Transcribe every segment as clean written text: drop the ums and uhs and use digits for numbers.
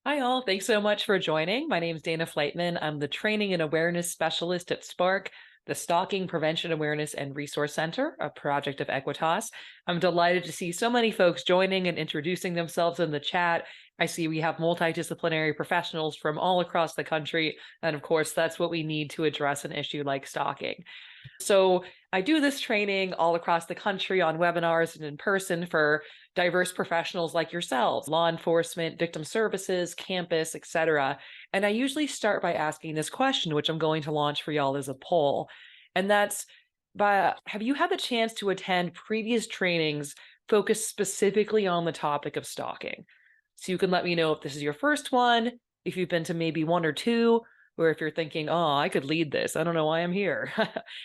Hi, all. Thanks so much for joining. My name is Dana Flightman. I'm the Training and Awareness Specialist at Spark, the Stalking Prevention Awareness and Resource Center, a project of Equitas. I'm delighted to see so many folks joining and introducing themselves in the chat. I see we have multidisciplinary professionals from all across the country. And of course, that's what we need to address an issue like stalking. So I do this training all across the country on webinars and in person for diverse professionals like yourselves, law enforcement, victim services, campus, etc. And I usually start by asking this question, which I'm going to launch for y'all as a poll. And that's, have you had the chance to attend previous trainings focused specifically on the topic of stalking? So you can let me know if this is your first one, if you've been to maybe one or two, or if you're thinking, oh, I could lead this. I don't know why I'm here.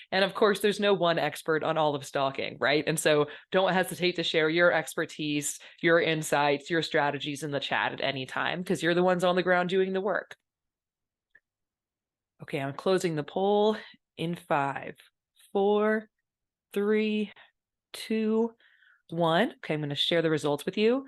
And of course, there's no one expert on all of stalking, right? And so don't hesitate to share your expertise, your insights, your strategies in the chat at any time, because you're the ones on the ground doing the work. Okay, I'm closing the poll in 5, 4, 3, 2, 1. Okay, I'm going to share the results with you.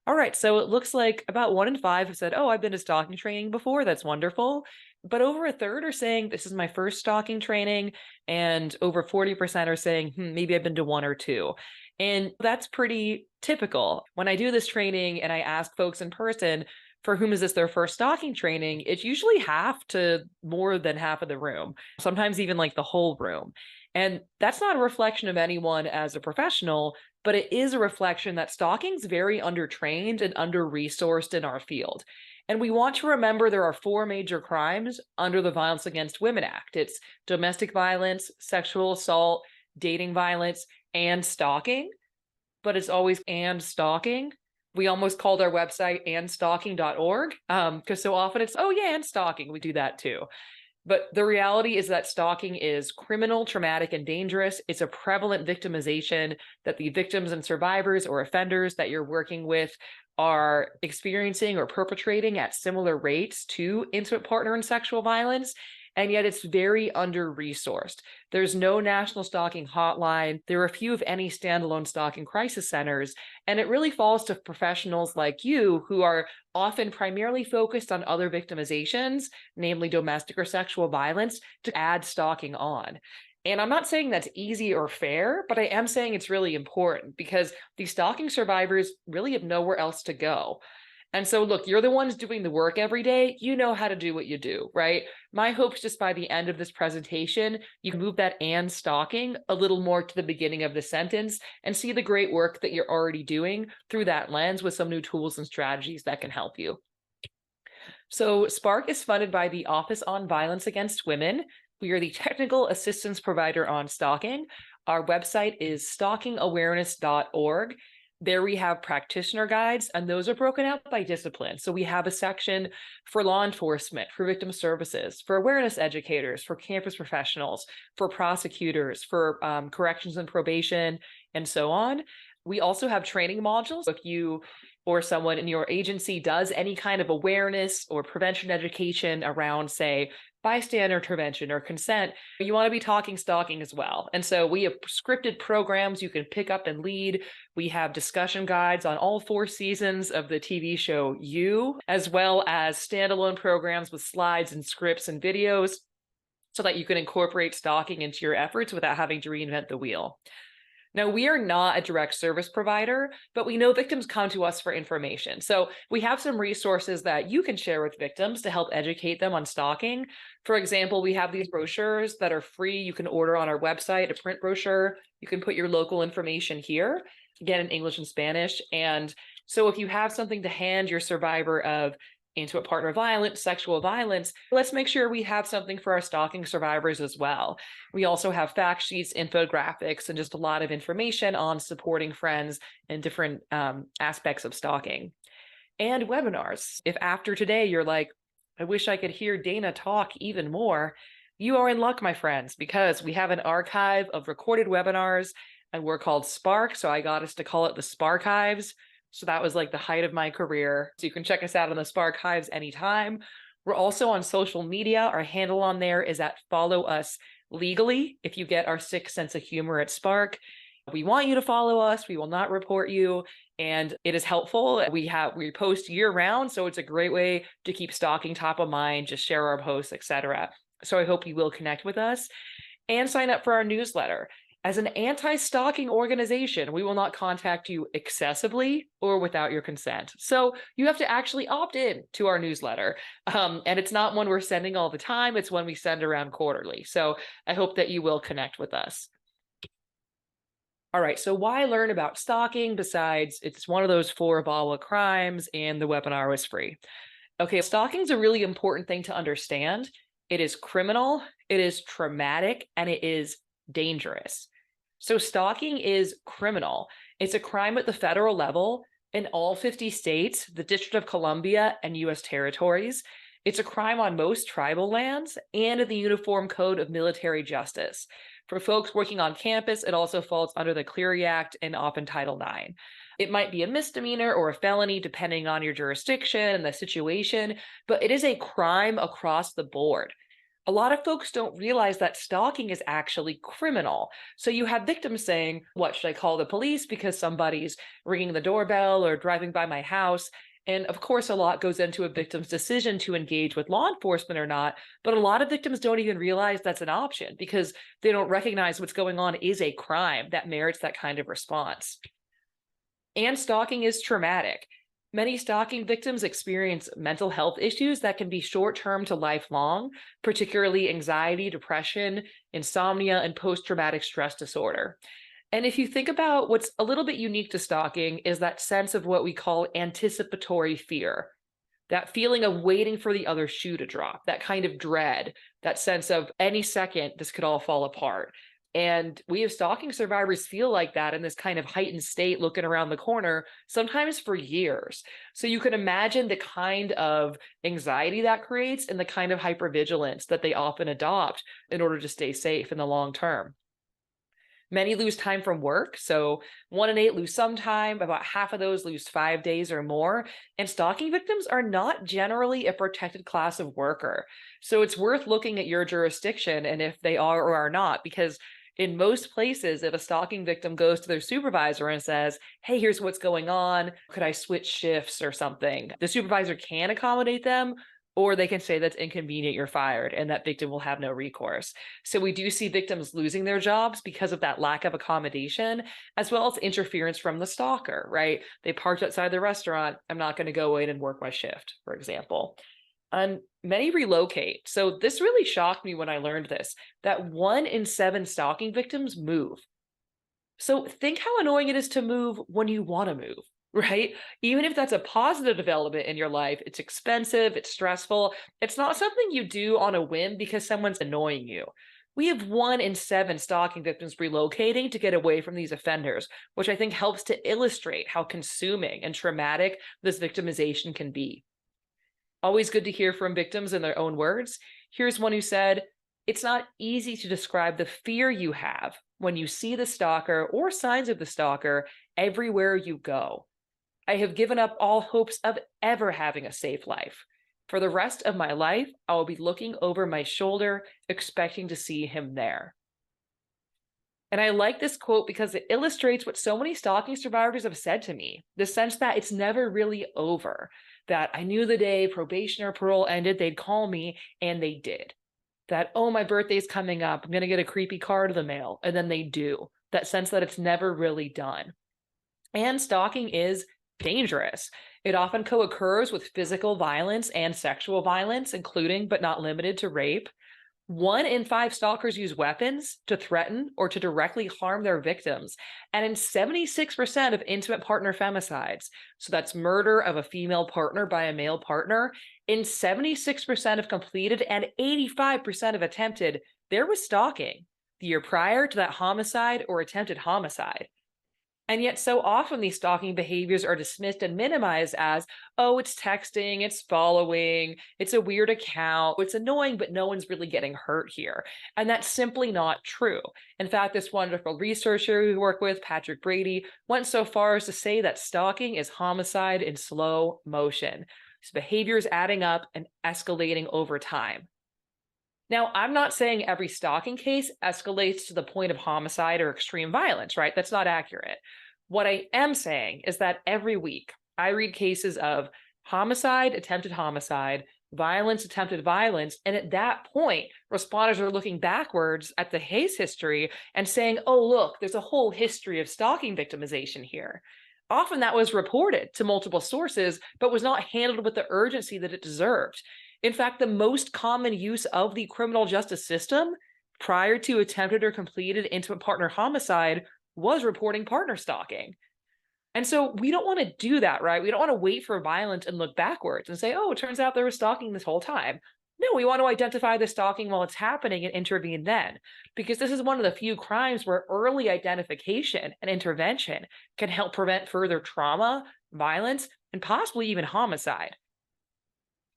All right, so it looks like about 1 in 5 have said, oh, I've been to stalking training before. That's wonderful. But over a third are saying this is my first stalking training, and over 40% are saying, maybe I've been to 1 or 2. And that's pretty typical. When I do this training and I ask folks in person, for whom is this their first stalking training, it's usually half to more than half of the room, sometimes even like the whole room. And that's not a reflection of anyone as a professional, but it is a reflection that stalking is very undertrained and under-resourced in our field. And we want to remember there are 4 major crimes under the Violence Against Women Act. It's domestic violence, sexual assault, dating violence, and stalking. But it's always and stalking. We almost called our website andstalking.org because so often it's, oh yeah, and stalking. We do that too. But the reality is that stalking is criminal, traumatic, and dangerous. It's a prevalent victimization that the victims and survivors or offenders that you're working with are experiencing or perpetrating at similar rates to intimate partner and sexual violence. And yet it's very under-resourced. There's no national stalking hotline. There are few, if any, standalone stalking crisis centers. And it really falls to professionals like you who are often primarily focused on other victimizations, namely domestic or sexual violence, to add stalking on. And I'm not saying that's easy or fair, but I am saying it's really important because these stalking survivors really have nowhere else to go. And so, look, you're the ones doing the work every day. You know how to do what you do, right? My hope is just by the end of this presentation, you can move that and stalking a little more to the beginning of the sentence and see the great work that you're already doing through that lens with some new tools and strategies that can help you. So Spark is funded by the Office on Violence Against Women. We are the technical assistance provider on stalking. Our website is stalkingawareness.org. There we have practitioner guides, and those are broken out by discipline. So we have a section for law enforcement, for victim services, for awareness educators, for campus professionals, for prosecutors, for corrections and probation, and so on. We also have training modules. If you or someone in your agency does any kind of awareness or prevention education around, say, bystander intervention or consent, you want to be talking stalking as well. And so we have scripted programs you can pick up and lead. We have discussion guides on all 4 seasons of the TV show You, as well as standalone programs with slides and scripts and videos so that you can incorporate stalking into your efforts without having to reinvent the wheel. Now, we are not a direct service provider, but we know victims come to us for information. So we have some resources that you can share with victims to help educate them on stalking. For example, we have these brochures that are free. You can order on our website, a print brochure. You can put your local information here, again, in English and Spanish. And so if you have something to hand your survivor of intimate partner violence, sexual violence, let's make sure we have something for our stalking survivors as well. We also have fact sheets, infographics, and just a lot of information on supporting friends in different aspects of stalking. And webinars. If after today you're like, I wish I could hear Dana talk even more, you are in luck, my friends, because we have an archive of recorded webinars, and we're called Spark, so I got us to call it the Sparchives. So that was like the height of my career. So you can check us out on the Sparchives anytime. We're also on social media. Our handle on there is at Follow Us Legally. If you get our sick sense of humor at Spark, we want you to follow us. We will not report you. and it is helpful. We post year round, so it's a great way to keep stalking top of mind, just share our posts, etc. So I hope you will connect with us and sign up for our newsletter. As an anti-stalking organization, we will not contact you excessively or without your consent. So you have to actually opt in to our newsletter. And it's not one we're sending all the time. It's one we send around quarterly. So I hope that you will connect with us. All right, so why learn about stalking besides it's one of those 4 VAWA crimes and the webinar was free? Okay, stalking is a really important thing to understand. It is criminal, it is traumatic, and it is dangerous. So stalking is criminal. It's a crime at the federal level in all 50 states, the District of Columbia, and US territories. It's a crime on most tribal lands and in the Uniform Code of Military Justice. For folks working on campus, it also falls under the Clery Act and often Title IX. It might be a misdemeanor or a felony, depending on your jurisdiction and the situation, but it is a crime across the board. A lot of folks don't realize that stalking is actually criminal. So you have victims saying, what should I call the police because somebody's ringing the doorbell or driving by my house? And of course, a lot goes into a victim's decision to engage with law enforcement or not. But a lot of victims don't even realize that's an option because they don't recognize what's going on is a crime that merits that kind of response. And stalking is traumatic. Many stalking victims experience mental health issues that can be short-term to lifelong, particularly anxiety, depression, insomnia, and post-traumatic stress disorder. And if you think about what's a little bit unique to stalking is that sense of what we call anticipatory fear, that feeling of waiting for the other shoe to drop, that kind of dread, that sense of any second this could all fall apart. And we have stalking survivors feel like that in this kind of heightened state looking around the corner, sometimes for years. So you can imagine the kind of anxiety that creates and the kind of hypervigilance that they often adopt in order to stay safe in the long term. Many lose time from work. So 1 in 8 lose some time, about half of those lose 5 days or more. And stalking victims are not generally a protected class of worker. So it's worth looking at your jurisdiction and if they are or are not, because in most places, if a stalking victim goes to their supervisor and says, hey, here's what's going on, could I switch shifts or something? The supervisor can accommodate them, or they can say that's inconvenient, you're fired, and that victim will have no recourse. So we do see victims losing their jobs because of that lack of accommodation, as well as interference from the stalker, right? They parked outside the restaurant, I'm not going to go in and work my shift, for example. And many relocate. So this really shocked me when I learned this, that 1 in 7 stalking victims move. So think how annoying it is to move when you want to move, right? Even if that's a positive development in your life, it's expensive, it's stressful. It's not something you do on a whim because someone's annoying you. We have 1 in 7 stalking victims relocating to get away from these offenders, which I think helps to illustrate how consuming and traumatic this victimization can be. Always good to hear from victims in their own words. Here's one who said, it's not easy to describe the fear you have when you see the stalker or signs of the stalker everywhere you go. I have given up all hopes of ever having a safe life. For the rest of my life, I will be looking over my shoulder, expecting to see him there. And I like this quote because it illustrates what so many stalking survivors have said to me, the sense that it's never really over, that I knew the day probation or parole ended, they'd call me, and they did. That, oh, my birthday's coming up, I'm going to get a creepy card in the mail, and then they do. That sense that it's never really done. And stalking is dangerous. It often co-occurs with physical violence and sexual violence, including but not limited to rape. 1 in 5 stalkers use weapons to threaten or to directly harm their victims. And in 76% of intimate partner femicides, so that's murder of a female partner by a male partner, in 76% of completed and 85% of attempted, there was stalking the year prior to that homicide or attempted homicide. And yet so often these stalking behaviors are dismissed and minimized as, oh, it's texting, it's following, it's a weird account, it's annoying, but no one's really getting hurt here. And that's simply not true. In fact, this wonderful researcher we work with, Patrick Brady, went so far as to say that stalking is homicide in slow motion. These behaviors adding up and escalating over time. Now, I'm not saying every stalking case escalates to the point of homicide or extreme violence, right? That's not accurate. What I am saying is that every week I read cases of homicide, attempted homicide, violence, attempted violence. And at that point, responders are looking backwards at the case history and saying, oh, look, there's a whole history of stalking victimization here. Often that was reported to multiple sources, but was not handled with the urgency that it deserved. In fact, the most common use of the criminal justice system prior to attempted or completed intimate partner homicide was reporting partner stalking. And so we don't want to do that, right? We don't want to wait for violence and look backwards and say, oh, it turns out they were stalking this whole time. No, we want to identify the stalking while it's happening and intervene then, because this is one of the few crimes where early identification and intervention can help prevent further trauma, violence, and possibly even homicide.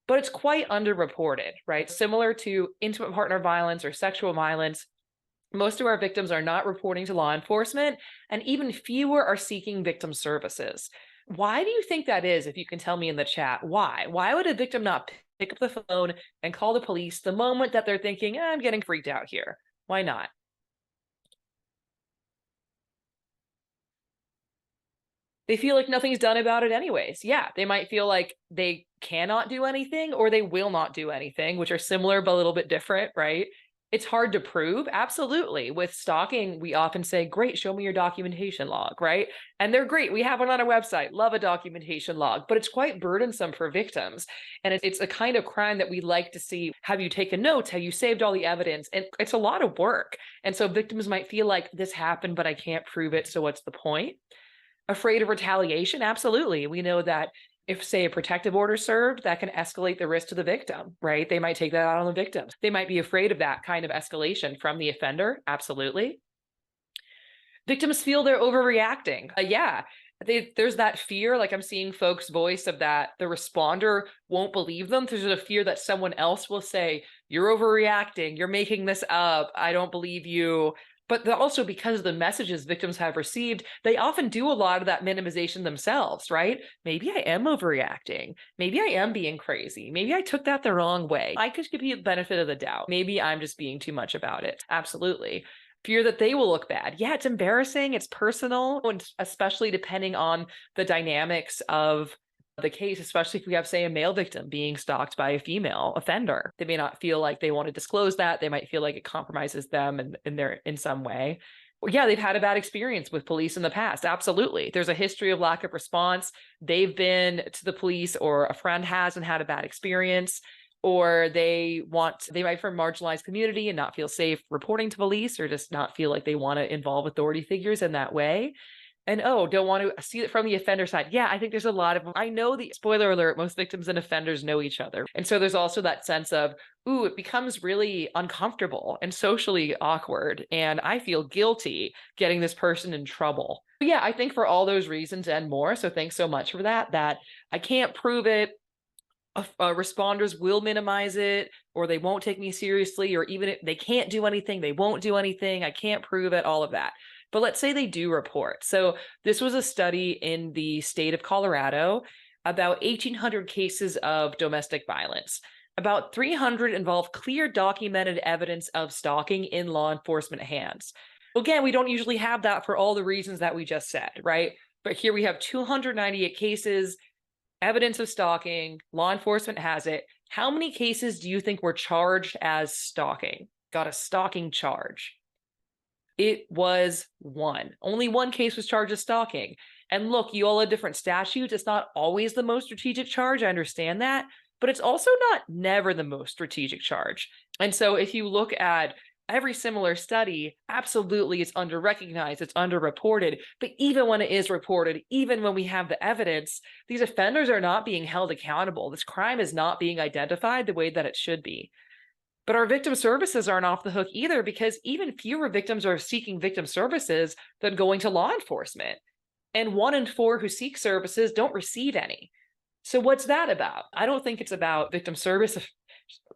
But it's quite underreported, right? Similar to intimate partner violence or sexual violence, most of our victims are not reporting to law enforcement, and even fewer are seeking victim services. Why do you think that is? If you can tell me in the chat, why? Why would a victim not pick up the phone and call the police the moment that they're thinking, I'm getting freaked out here? Why not? They feel like nothing's done about it anyways. Yeah, they might feel like they cannot do anything or they will not do anything, which are similar but a little bit different, right? It's hard to prove. Absolutely. With stalking, we often say, great, show me your documentation log, right? And they're great. We have one on our website. Love a documentation log, but it's quite burdensome for victims. And it's a kind of crime that we like to see. Have you taken notes? Have you saved all the evidence? And it's a lot of work. And so victims might feel like this happened, but I can't prove it. So what's the point? Afraid of retaliation? Absolutely. We know that if, say, a protective order served, that can escalate the risk to the victim, right? They might take that out on the victim. They might be afraid of that kind of escalation from the offender. Absolutely. Victims feel they're overreacting. There's that fear, like I'm seeing folks voice of that the responder won't believe them. There's a fear that someone else will say, you're overreacting, you're making this up, I don't believe you. But also because of the messages victims have received, they often do a lot of that minimization themselves, right? Maybe I am overreacting. Maybe I am being crazy. Maybe I took that the wrong way. I could give you the benefit of the doubt. Maybe I'm just being too much about it. Absolutely. Fear that they will look bad. Yeah, it's embarrassing. It's personal, and especially depending on the dynamics of the case, especially if we have, say, a male victim being stalked by a female offender. They may not feel like they want to disclose that. They might feel like it compromises them in some way. Well, yeah, they've had a bad experience with police in the past. Absolutely. There's a history of lack of response. They've been to the police, or a friend has and had a bad experience, or they might from a marginalized community and not feel safe reporting to police, or just not feel like they want to involve authority figures in that way. And don't want to see it from the offender side. Yeah, I think there's a lot of, I know the spoiler alert, most victims and offenders know each other. And so there's also that sense of, it becomes really uncomfortable and socially awkward. And I feel guilty getting this person in trouble. But yeah, I think for all those reasons and more. So thanks so much for that I can't prove it. Responders will minimize it, or they won't take me seriously, or even if they can't do anything, they won't do anything. I can't prove it, all of that. But let's say they do report. So this was a study in the state of Colorado, about 1,800 cases of domestic violence. About 300 involve clear documented evidence of stalking in law enforcement hands. Again, we don't usually have that for all the reasons that we just said, right? But here we have 298 cases, evidence of stalking, law enforcement has it. How many cases do you think were charged as stalking? Got a stalking charge? It was one. Only one case was charged as stalking. And look, you all have different statutes. It's not always the most strategic charge. I understand that, but it's also not never the most strategic charge. And so if you look at every similar study, absolutely it's under-recognized, it's under-reported. But even when it is reported, even when we have the evidence, these offenders are not being held accountable. This crime is not being identified the way that it should be. But our victim services aren't off the hook either, because even fewer victims are seeking victim services than going to law enforcement. And 1 in 4 who seek services don't receive any. So what's that about? I don't think it's about victim service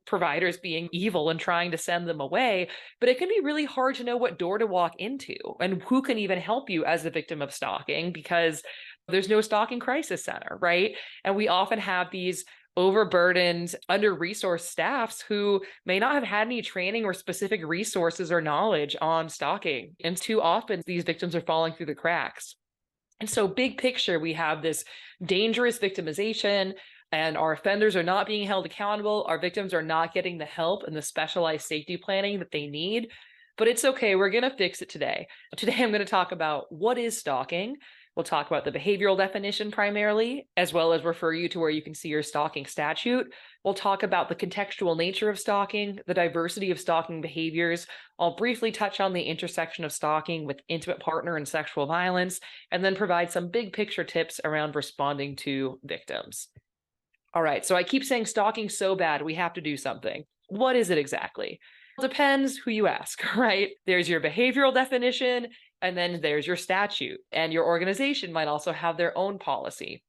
providers being evil and trying to send them away, but it can be really hard to know what door to walk into and who can even help you as a victim of stalking, because there's no stalking crisis center, right? And we often have these overburdened, under-resourced staffs who may not have had any training or specific resources or knowledge on stalking. And too often these victims are falling through the cracks. And so big picture, we have this dangerous victimization, and our offenders are not being held accountable. Our victims are not getting the help and the specialized safety planning that they need. But it's okay. We're going to fix it today. Today, I'm going to talk about what is stalking. We'll talk about the behavioral definition primarily, as well as refer you to where you can see your stalking statute. We'll talk about the contextual nature of stalking, the diversity of stalking behaviors. I'll briefly touch on the intersection of stalking with intimate partner and sexual violence, and then provide some big picture tips around responding to victims. All right, so I keep saying stalking so bad, we have to do something. What is it exactly? It depends who you ask, right? There's your behavioral definition, and then there's your statute. And your organization might also have their own policy.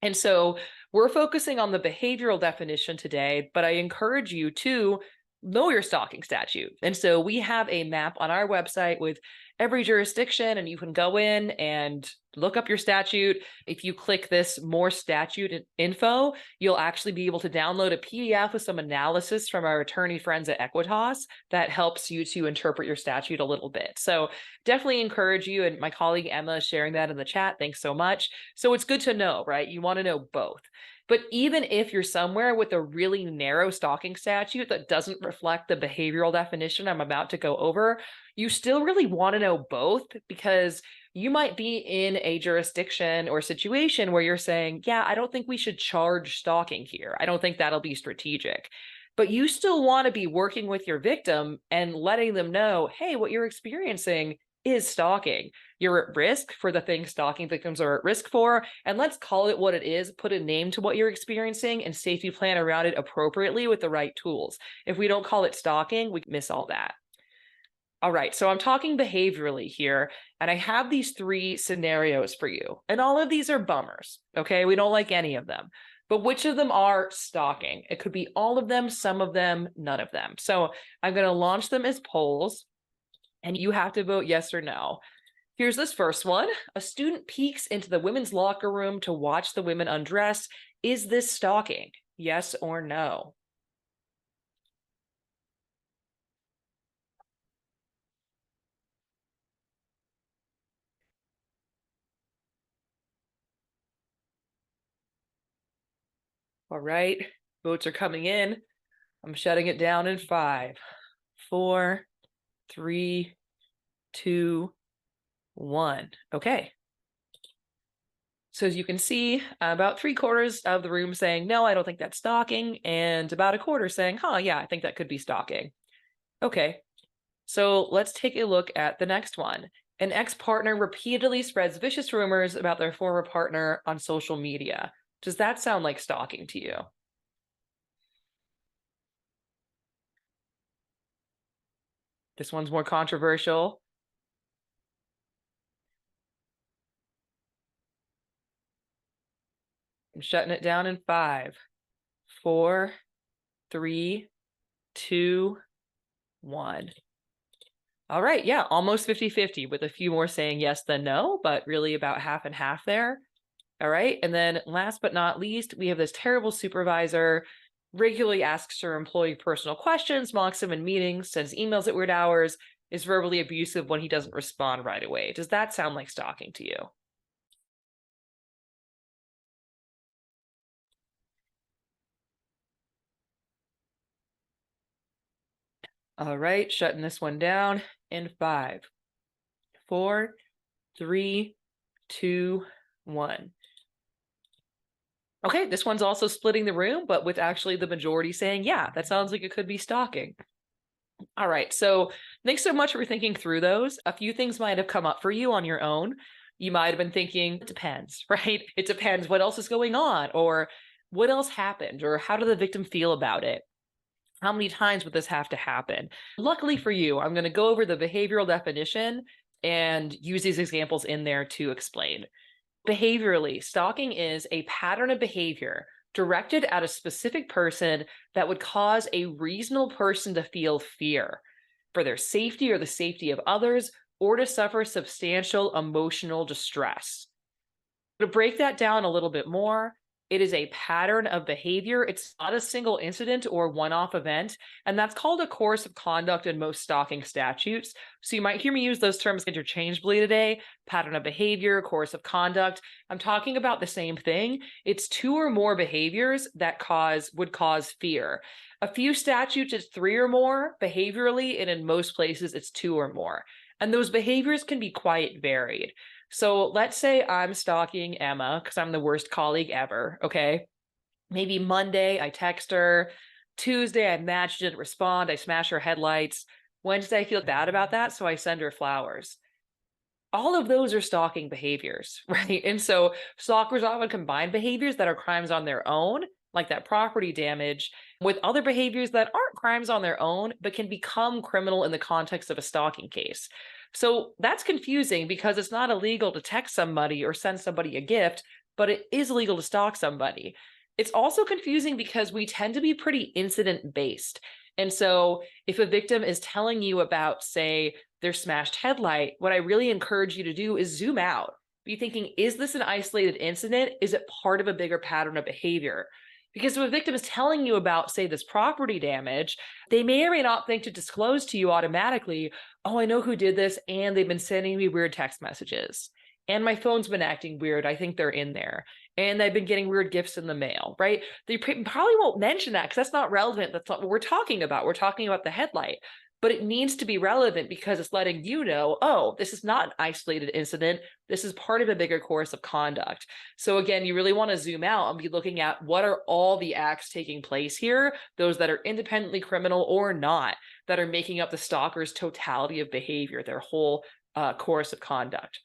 And so we're focusing on the behavioral definition today, but I encourage you to know your stalking statute. And so we have a map on our website with every jurisdiction, and you can go in and look up your statute. If you click this more statute info, you'll actually be able to download a PDF with some analysis from our attorney friends at Equitas that helps you to interpret your statute a little bit. So definitely encourage you, and my colleague Emma is sharing that in the chat. Thanks so much. So it's good to know, right? You want to know both. But even if you're somewhere with a really narrow stalking statute that doesn't reflect the behavioral definition I'm about to go over, you still really want to know both, because you might be in a jurisdiction or situation where you're saying, yeah, I don't think we should charge stalking here. I don't think that'll be strategic. But you still want to be working with your victim and letting them know, hey, what you're experiencing is stalking. You're at risk for the things stalking victims are at risk for, and let's call it what it is, put a name to what you're experiencing, and safety plan around it appropriately with the right tools. If we don't call it stalking, we miss all that. All right, so I'm talking behaviorally here, and I have these 3 scenarios for you, and all of these are bummers, okay? We don't like any of them, but which of them are stalking? It could be all of them, some of them, none of them. So I'm going to launch them as polls, and you have to vote yes or no. Here's this first one. A student peeks into the women's locker room to watch the women undress. Is this stalking? Yes or no? All right, votes are coming in. I'm shutting it down in 5, 4, 3, 2, 1. Okay. So as you can see, about 3/4 of the room saying, no, I don't think that's stalking, and about 1/4 saying, yeah, I think that could be stalking. Okay, so let's take a look at the next one. An ex-partner repeatedly spreads vicious rumors about their former partner on social media. Does that sound like stalking to you? This one's more controversial. I'm shutting it down in 5, 4, 3, 2, 1. All right, yeah, almost 50-50, with a few more saying yes than no, but really about half and half there. All right, and then last but not least, we have this terrible supervisor, regularly asks her employee personal questions, mocks him in meetings, sends emails at weird hours, is verbally abusive when he doesn't respond right away. Does that sound like stalking to you? All right, shutting this one down in 5, 4, 3, 2, 1. Okay, this one's also splitting the room, but with actually the majority saying, yeah, that sounds like it could be stalking. All right, so thanks so much for thinking through those. A few things might have come up for you on your own. You might have been thinking, it depends, right? It depends what else is going on, or what else happened, or how did the victim feel about it? How many times would this have to happen? Luckily for you, I'm going to go over the behavioral definition and use these examples in there to explain. Behaviorally, stalking is a pattern of behavior directed at a specific person that would cause a reasonable person to feel fear for their safety or the safety of others, or to suffer substantial emotional distress. To break that down a little bit more, It is a pattern of behavior. It's not a single incident or one-off event, and that's called a course of conduct in most stalking statutes. So you might hear me use those terms interchangeably today: pattern of behavior, course of conduct. I'm talking about the same thing. It's two or more behaviors that would cause fear. A few statutes, it's three or more behaviorally, and in most places, it's two or more. And those behaviors can be quite varied. So let's say I'm stalking Emma because I'm the worst colleague ever, okay? Maybe Monday, I text her. Tuesday, I match, didn't respond. I smash her headlights. Wednesday, I feel bad about that, so I send her flowers. All of those are stalking behaviors, right? And so stalkers often combine behaviors that are crimes on their own, like that property damage, with other behaviors that aren't crimes on their own, but can become criminal in the context of a stalking case. So that's confusing because it's not illegal to text somebody or send somebody a gift, but it is illegal to stalk somebody. It's also confusing because we tend to be pretty incident based. And so if a victim is telling you about, say, their smashed headlight, what I really encourage you to do is zoom out. Be thinking, is this an isolated incident? Is it part of a bigger pattern of behavior? Because if a victim is telling you about, say, this property damage, they may or may not think to disclose to you automatically, oh, I know who did this, and they've been sending me weird text messages. And my phone's been acting weird. I think they're in there. And I've been getting weird gifts in the mail, right? They probably won't mention that because that's not relevant. That's not what we're talking about. We're talking about the headlight. But it needs to be relevant because it's letting you know, oh, this is not an isolated incident. This is part of a bigger course of conduct. So again, you really want to zoom out and be looking at what are all the acts taking place here, those that are independently criminal or not, that are making up the stalker's totality of behavior, their whole course of conduct.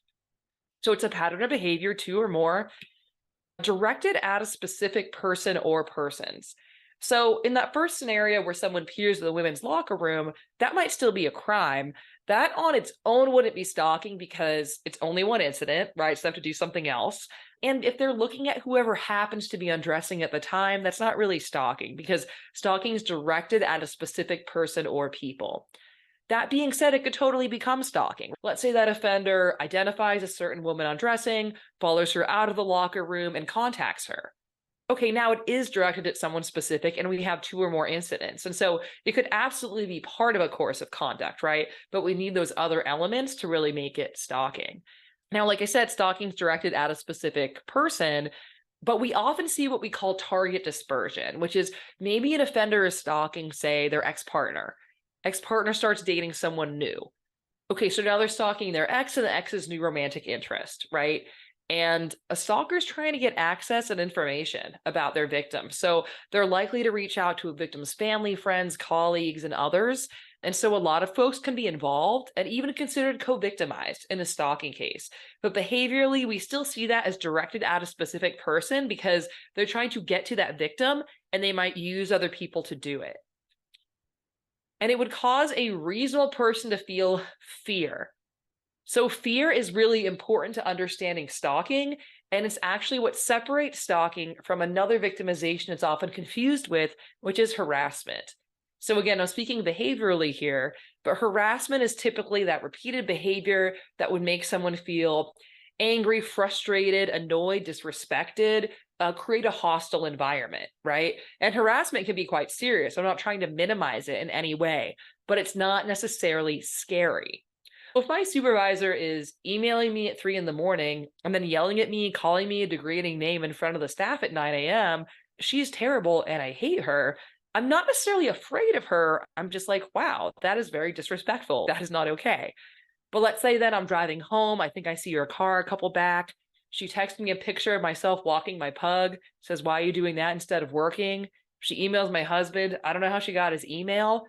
So it's a pattern of behavior, two or more, directed at a specific person or persons. So in that first scenario where someone peers in the women's locker room, that might still be a crime. That on its own wouldn't be stalking because it's only one incident, right? So they have to do something else. And if they're looking at whoever happens to be undressing at the time, that's not really stalking because stalking is directed at a specific person or people. That being said, it could totally become stalking. Let's say that offender identifies a certain woman undressing, follows her out of the locker room, and contacts her. Okay, now it is directed at someone specific, and we have two or more incidents. And so it could absolutely be part of a course of conduct, right? But we need those other elements to really make it stalking. Now, like I said, stalking is directed at a specific person, but we often see what we call target dispersion, which is maybe an offender is stalking, say, their ex-partner. Ex-partner starts dating someone new. Okay, so now they're stalking their ex and the ex's new romantic interest, right? And a stalker is trying to get access and information about their victim. So they're likely to reach out to a victim's family, friends, colleagues, and others. And so a lot of folks can be involved and even considered co-victimized in a stalking case. But behaviorally, we still see that as directed at a specific person because they're trying to get to that victim and they might use other people to do it. And it would cause a reasonable person to feel fear. So fear is really important to understanding stalking, and it's actually what separates stalking from another victimization it's often confused with, which is harassment. So again, I'm speaking behaviorally here, but harassment is typically that repeated behavior that would make someone feel angry, frustrated, annoyed, disrespected, create a hostile environment, right? And harassment can be quite serious. I'm not trying to minimize it in any way, but it's not necessarily scary. If my supervisor is emailing me at 3 a.m. and then yelling at me, calling me a degrading name in front of the staff at 9 a.m., she's terrible and I hate her. I'm not necessarily afraid of her. I'm just like, wow, that is very disrespectful. That is not okay. But let's say that I'm driving home. I think I see her car a couple back. She texts me a picture of myself walking my pug, says, why are you doing that instead of working? She emails my husband. I don't know how she got his email.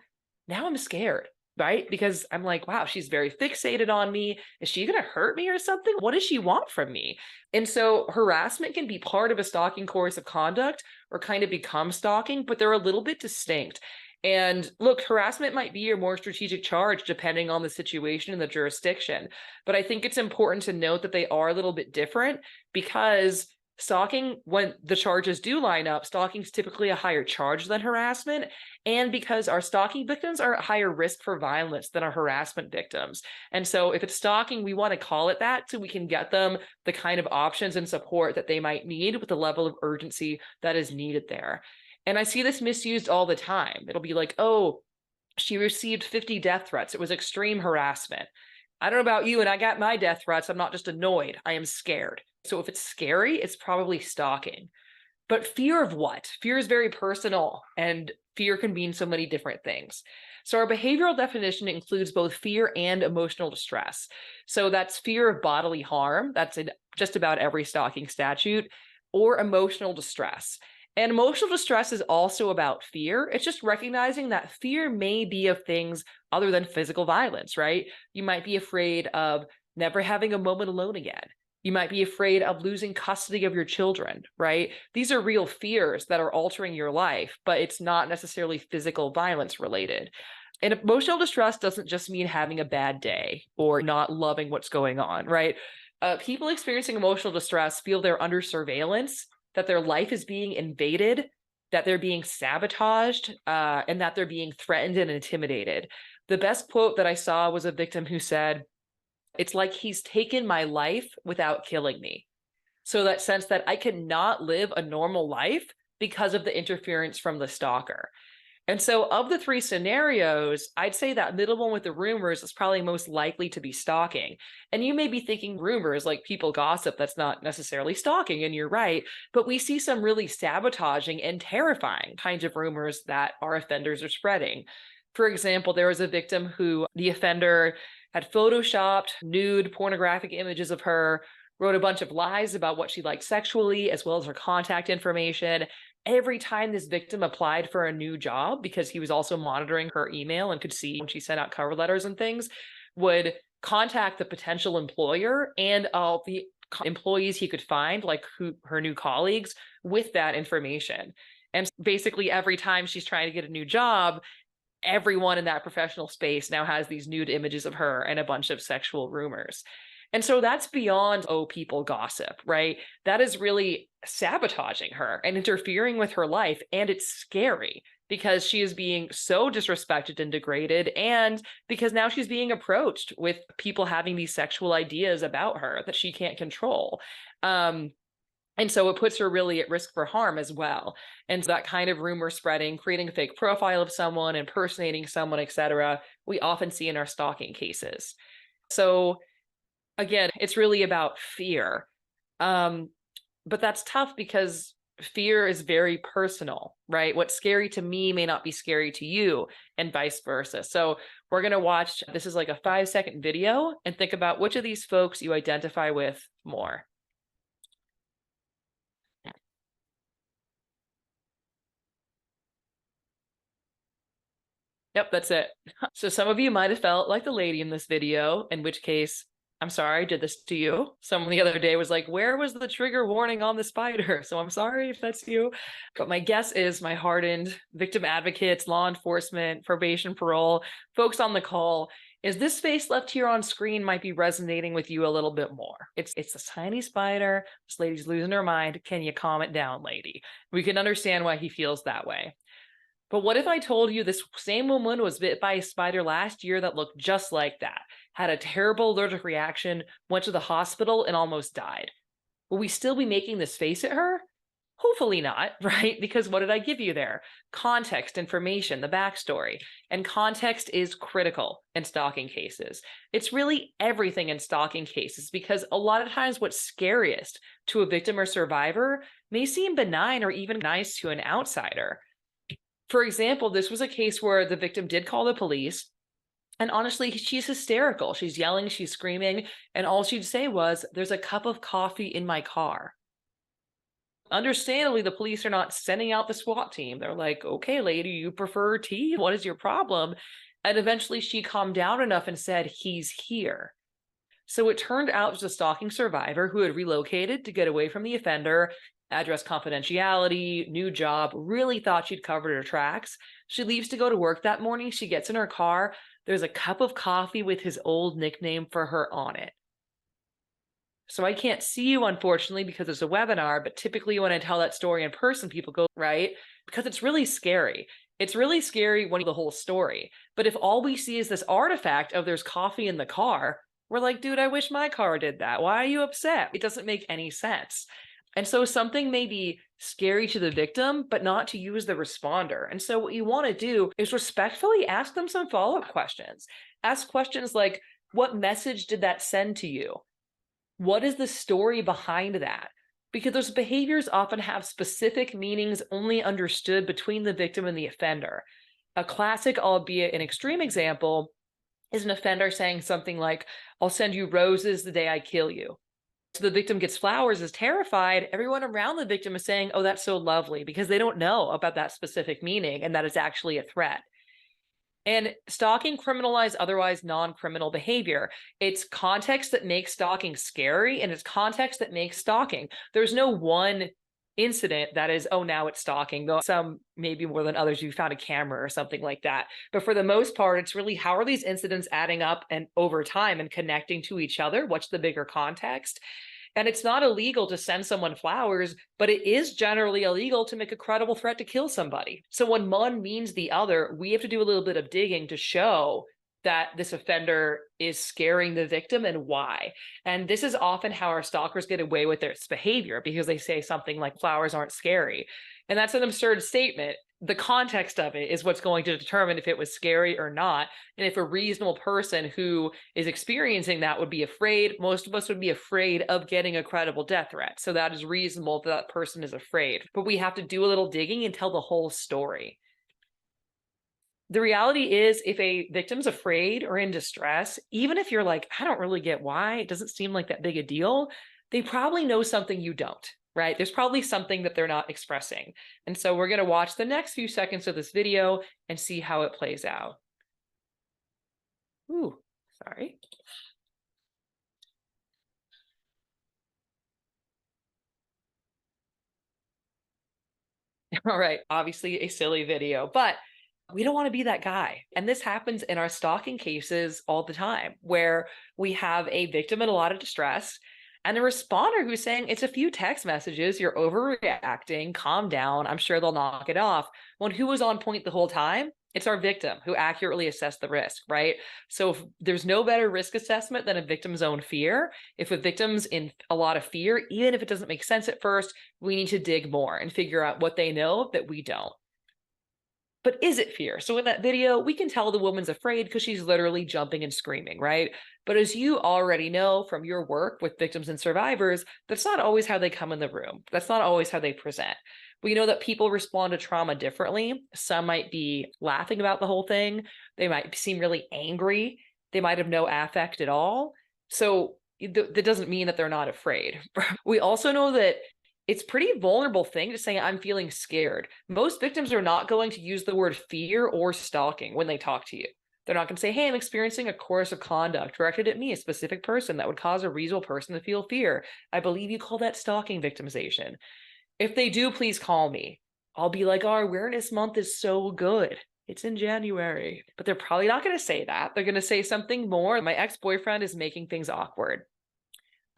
Now I'm scared, right? Because I'm like, wow, she's very fixated on me. Is she going to hurt me or something? What does she want from me? And so harassment can be part of a stalking course of conduct or kind of become stalking, but they're a little bit distinct. And look, harassment might be your more strategic charge depending on the situation and the jurisdiction. But I think it's important to note that they are a little bit different because Stalking, when the charges do line up, stalking is typically a higher charge than harassment. And because our stalking victims are at higher risk for violence than our harassment victims. And so if it's stalking, we want to call it that so we can get them the kind of options and support that they might need with the level of urgency that is needed there. And I see this misused all the time. It'll be like, oh, she received 50 death threats. It was extreme harassment. I don't know about you, and I got my death threats. I'm not just annoyed. I am scared. So if it's scary, it's probably stalking. But fear of what? Fear is very personal, and fear can mean so many different things. So our behavioral definition includes both fear and emotional distress. So that's fear of bodily harm. That's in just about every stalking statute, or emotional distress. And emotional distress is also about fear. It's just recognizing that fear may be of things other than physical violence, right? You might be afraid of never having a moment alone again. You might be afraid of losing custody of your children, right? These are real fears that are altering your life, but it's not necessarily physical violence related. And emotional distress doesn't just mean having a bad day or not loving what's going on, right? People experiencing emotional distress feel they're under surveillance, that their life is being invaded, that they're being sabotaged, and that they're being threatened and intimidated. The best quote that I saw was a victim who said, "It's like he's taken my life without killing me." So that sense that I cannot live a normal life because of the interference from the stalker. And so of the three scenarios, I'd say that middle one with the rumors is probably most likely to be stalking. And you may be thinking rumors like people gossip, that's not necessarily stalking, and you're right. But we see some really sabotaging and terrifying kinds of rumors that our offenders are spreading. For example, there was a victim who the offender had photoshopped nude pornographic images of her, wrote a bunch of lies about what she liked sexually, as well as her contact information. Every time this victim applied for a new job, because he was also monitoring her email and could see when she sent out cover letters and things, would contact the potential employer and all the employees he could find, like her new colleagues, with that information. And basically every time she's trying to get a new job, everyone in that professional space now has these nude images of her and a bunch of sexual rumors. And so that's beyond, oh, people gossip, right? That is really sabotaging her and interfering with her life. And it's scary because she is being so disrespected and degraded. And because now she's being approached with people having these sexual ideas about her that she can't control. And so it puts her really at risk for harm as well. And so that kind of rumor spreading, creating a fake profile of someone, impersonating someone, etc., we often see in our stalking cases. So again, it's really about fear. But that's tough because fear is very personal, right? What's scary to me may not be scary to you, and vice versa. So we're going to watch, this is like a 5-second video, and think about which of these folks you identify with more. Yep, that's it. So some of you might have felt like the lady in this video, in which case, I'm sorry I did this to you. Someone the other day was like, where was the trigger warning on the spider? So I'm sorry if that's you. But my guess is my hardened victim advocates, law enforcement, probation, parole, folks on the call, is this face left here on screen might be resonating with you a little bit more. It's a tiny spider. This lady's losing her mind. Can you calm it down, lady? We can understand why he feels that way. But what if I told you this same woman was bit by a spider last year that looked just like that, had a terrible allergic reaction, went to the hospital, and almost died? Will we still be making this face at her? Hopefully not, right? Because what did I give you there? Context, information, the backstory. And context is critical in stalking cases. It's really everything in stalking cases, because a lot of times what's scariest to a victim or survivor may seem benign or even nice to an outsider. For example, this was a case where the victim did call the police, and honestly, she's hysterical. She's yelling, she's screaming, and all she'd say was, "There's a cup of coffee in my car." Understandably, the police are not sending out the SWAT team. They're like, "Okay, lady, you prefer tea? What is your problem?" And eventually she calmed down enough and said, "He's here." So it turned out it was a stalking survivor who had relocated to get away from the offender, address confidentiality, new job, really thought she'd covered her tracks. She leaves to go to work that morning. She gets in her car. There's a cup of coffee with his old nickname for her on it. So I can't see you, unfortunately, because it's a webinar, but typically when I tell that story in person, people go, right? Because it's really scary. It's really scary when you the whole story. But if all we see is this artifact of there's coffee in the car, we're like, dude, I wish my car did that. Why are you upset? It doesn't make any sense. And so something may be scary to the victim, but not to you as the responder. And so what you want to do is respectfully ask them some follow-up questions. Ask questions like, what message did that send to you? What is the story behind that? Because those behaviors often have specific meanings only understood between the victim and the offender. A classic, albeit an extreme example, is an offender saying something like, I'll send you roses the day I kill you. So the victim gets flowers, is terrified. Everyone around the victim is saying, oh, that's so lovely, because they don't know about that specific meaning and that it's actually a threat. And stalking criminalizes otherwise non-criminal behavior. It's context that makes stalking scary, and it's context that makes stalking. There's no one incident that is, oh, now it's stalking, though some maybe more than others, you found a camera or something like that. But for the most part, it's really, how are these incidents adding up and over time and connecting to each other? What's the bigger context? And it's not illegal to send someone flowers, but it is generally illegal to make a credible threat to kill somebody. So when one means the other, we have to do a little bit of digging to show that this offender is scaring the victim and why. And this is often how our stalkers get away with their behavior, because they say something like flowers aren't scary. And that's an absurd statement. The context of it is what's going to determine if it was scary or not. And if a reasonable person who is experiencing that would be afraid, most of us would be afraid of getting a credible death threat. So that is reasonable that that person is afraid. But we have to do a little digging and tell the whole story. The reality is, if a victim's afraid or in distress, even if you're like, I don't really get why, it doesn't seem like that big a deal, they probably know something you don't, right? There's probably something that they're not expressing. And so we're going to watch the next few seconds of this video and see how it plays out. Ooh, sorry. All right, obviously a silly video, but we don't want to be that guy. And this happens in our stalking cases all the time, where we have a victim in a lot of distress and a responder who's saying, it's a few text messages, you're overreacting, calm down, I'm sure they'll knock it off. When who was on point the whole time? It's our victim who accurately assessed the risk, right? So if there's no better risk assessment than a victim's own fear. If a victim's in a lot of fear, even if it doesn't make sense at first, we need to dig more and figure out what they know that we don't. But is it fear? So in that video, we can tell the woman's afraid because she's literally jumping and screaming, right? But as you already know from your work with victims and survivors, that's not always how they come in the room. That's not always how they present. We know that people respond to trauma differently. Some might be laughing about the whole thing. They might seem really angry. They might have no affect at all. So that doesn't mean that they're not afraid. We also know that it's a pretty vulnerable thing to say, I'm feeling scared. Most victims are not going to use the word fear or stalking when they talk to you. They're not going to say, hey, I'm experiencing a course of conduct directed at me, a specific person that would cause a reasonable person to feel fear. I believe you call that stalking victimization. If they do, please call me. I'll be like, our awareness month is so good. It's in January. But they're probably not going to say that. They're going to say something more. My ex-boyfriend is making things awkward.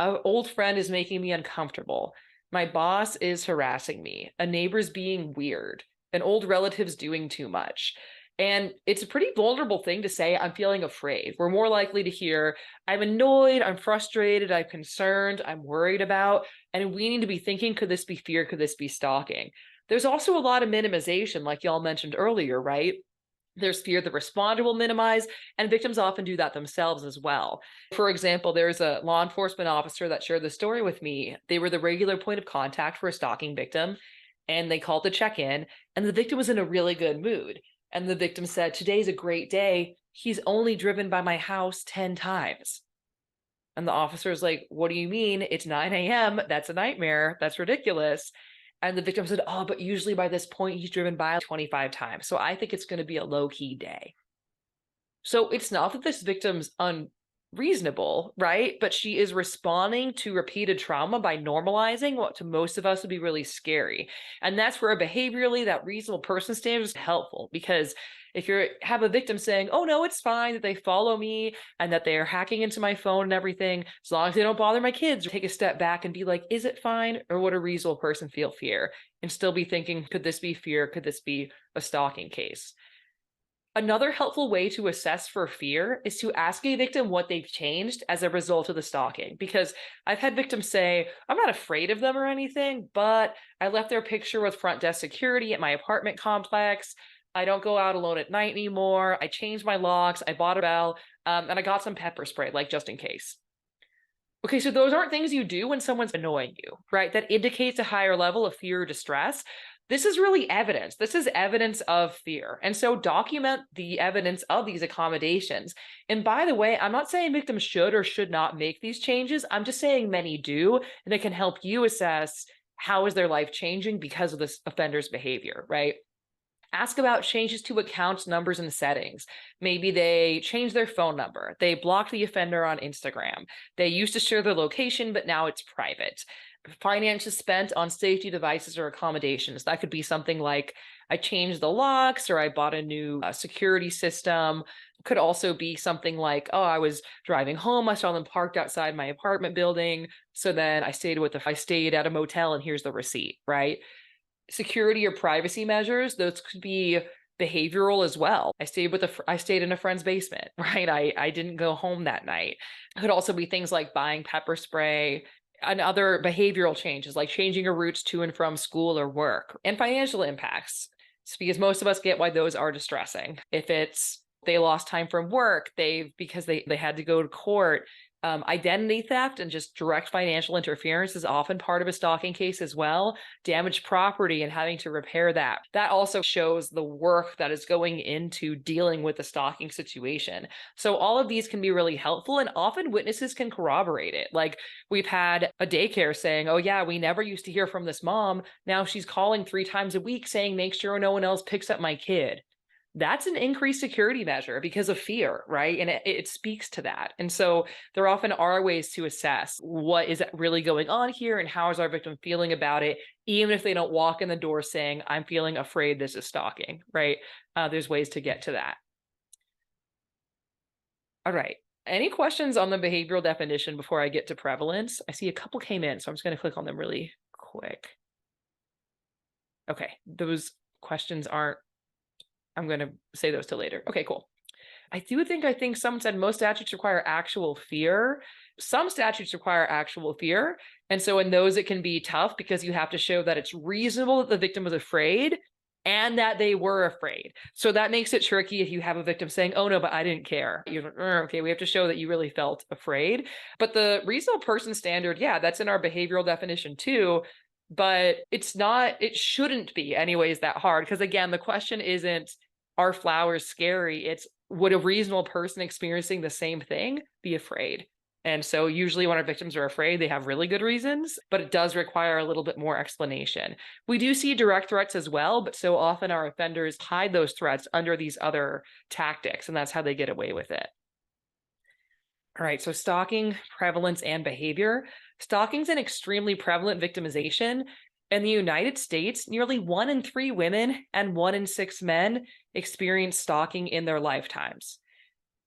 An old friend is making me uncomfortable. My boss is harassing me. A neighbor's being weird. An old relative's doing too much. And it's a pretty vulnerable thing to say, I'm feeling afraid. We're more likely to hear, I'm annoyed, I'm frustrated, I'm concerned, I'm worried about, and we need to be thinking, could this be fear? Could this be stalking? There's also a lot of minimization, like y'all mentioned earlier, right? There's fear the responder will minimize, and victims often do that themselves as well. For example, there's a law enforcement officer that shared the story with me. They were the regular point of contact for a stalking victim, and they called to check in, and the victim was in a really good mood. And the victim said, today's a great day. He's only driven by my house 10 times. And the officer's like, what do you mean? It's 9 a.m. That's a nightmare. That's ridiculous. And the victim said, oh, but usually by this point, he's driven by 25 times. So I think it's going to be a low-key day. So it's not that this victim's reasonable, right? But she is responding to repeated trauma by normalizing what to most of us would be really scary. And that's where behaviorally that reasonable person standard is helpful, because if you have a victim saying, oh no, it's fine that they follow me and that they're hacking into my phone and everything, as long as they don't bother my kids, take a step back and be like, is it fine? Or would a reasonable person feel fear? And still be thinking, could this be fear? Could this be a stalking case? Another helpful way to assess for fear is to ask a victim what they've changed as a result of the stalking. Because I've had victims say, I'm not afraid of them or anything, but I left their picture with front desk security at my apartment complex. I don't go out alone at night anymore. I changed my locks. I bought a bell, and I got some pepper spray, like just in case. Okay, so those aren't things you do when someone's annoying you, right? That indicates a higher level of fear or distress. This is really evidence. This is evidence of fear. And so document the evidence of these accommodations. And by the way, I'm not saying victims should or should not make these changes. I'm just saying many do, and it can help you assess how is their life changing because of this offender's behavior, right? Ask about changes to accounts, numbers, and settings. Maybe they changed their phone number. They blocked the offender on Instagram. They used to share their location, but now it's private. Finances spent on safety devices or accommodations. That could be something like I changed the locks or I bought a new security system. Could also be something like, oh, I was driving home. I saw them parked outside my apartment building. So then I stayed at a motel and here's the receipt, right? Security or privacy measures, those could be behavioral as well. I stayed in a friend's basement, right? I didn't go home that night. It could also be things like buying pepper spray and other behavioral changes, like changing your routes to and from school or work. And financial impacts. It's because most of us get why those are distressing. If it's they lost time from work, because they had to go to court. Identity theft and just direct financial interference is often part of a stalking case as well. Damaged property and having to repair that. That also shows the work that is going into dealing with the stalking situation. So all of these can be really helpful, and often witnesses can corroborate it. Like we've had a daycare saying, oh yeah, we never used to hear from this mom. Now she's calling 3 times a week saying, make sure no one else picks up my kid. That's an increased security measure because of fear, right? And it speaks to that. And so there often are ways to assess what is really going on here and how is our victim feeling about it, even if they don't walk in the door saying, I'm feeling afraid this is stalking, right? There's ways to get to that. All right. Any questions on the behavioral definition before I get to prevalence? I see a couple came in, so I'm just going to click on them really quick. Okay, those questions aren't, I'm going to say those till later. Okay, cool. I think someone said most statutes require actual fear. Some statutes require actual fear. And so in those, it can be tough because you have to show that it's reasonable that the victim was afraid and that they were afraid. So that makes it tricky if you have a victim saying, oh no, but I didn't care. You're okay, we have to show that you really felt afraid. But the reasonable person standard, yeah, that's in our behavioral definition too. But it shouldn't be anyways that hard. Because again, the question isn't, are flowers scary? It's, would a reasonable person experiencing the same thing be afraid? And so usually when our victims are afraid, they have really good reasons, but it does require a little bit more explanation. We do see direct threats as well, but so often our offenders hide those threats under these other tactics, and that's how they get away with it. All right, so stalking, prevalence, and behavior. Stalking is an extremely prevalent victimization. In the United States, nearly 1 in 3 women and 1 in 6 men experience stalking in their lifetimes.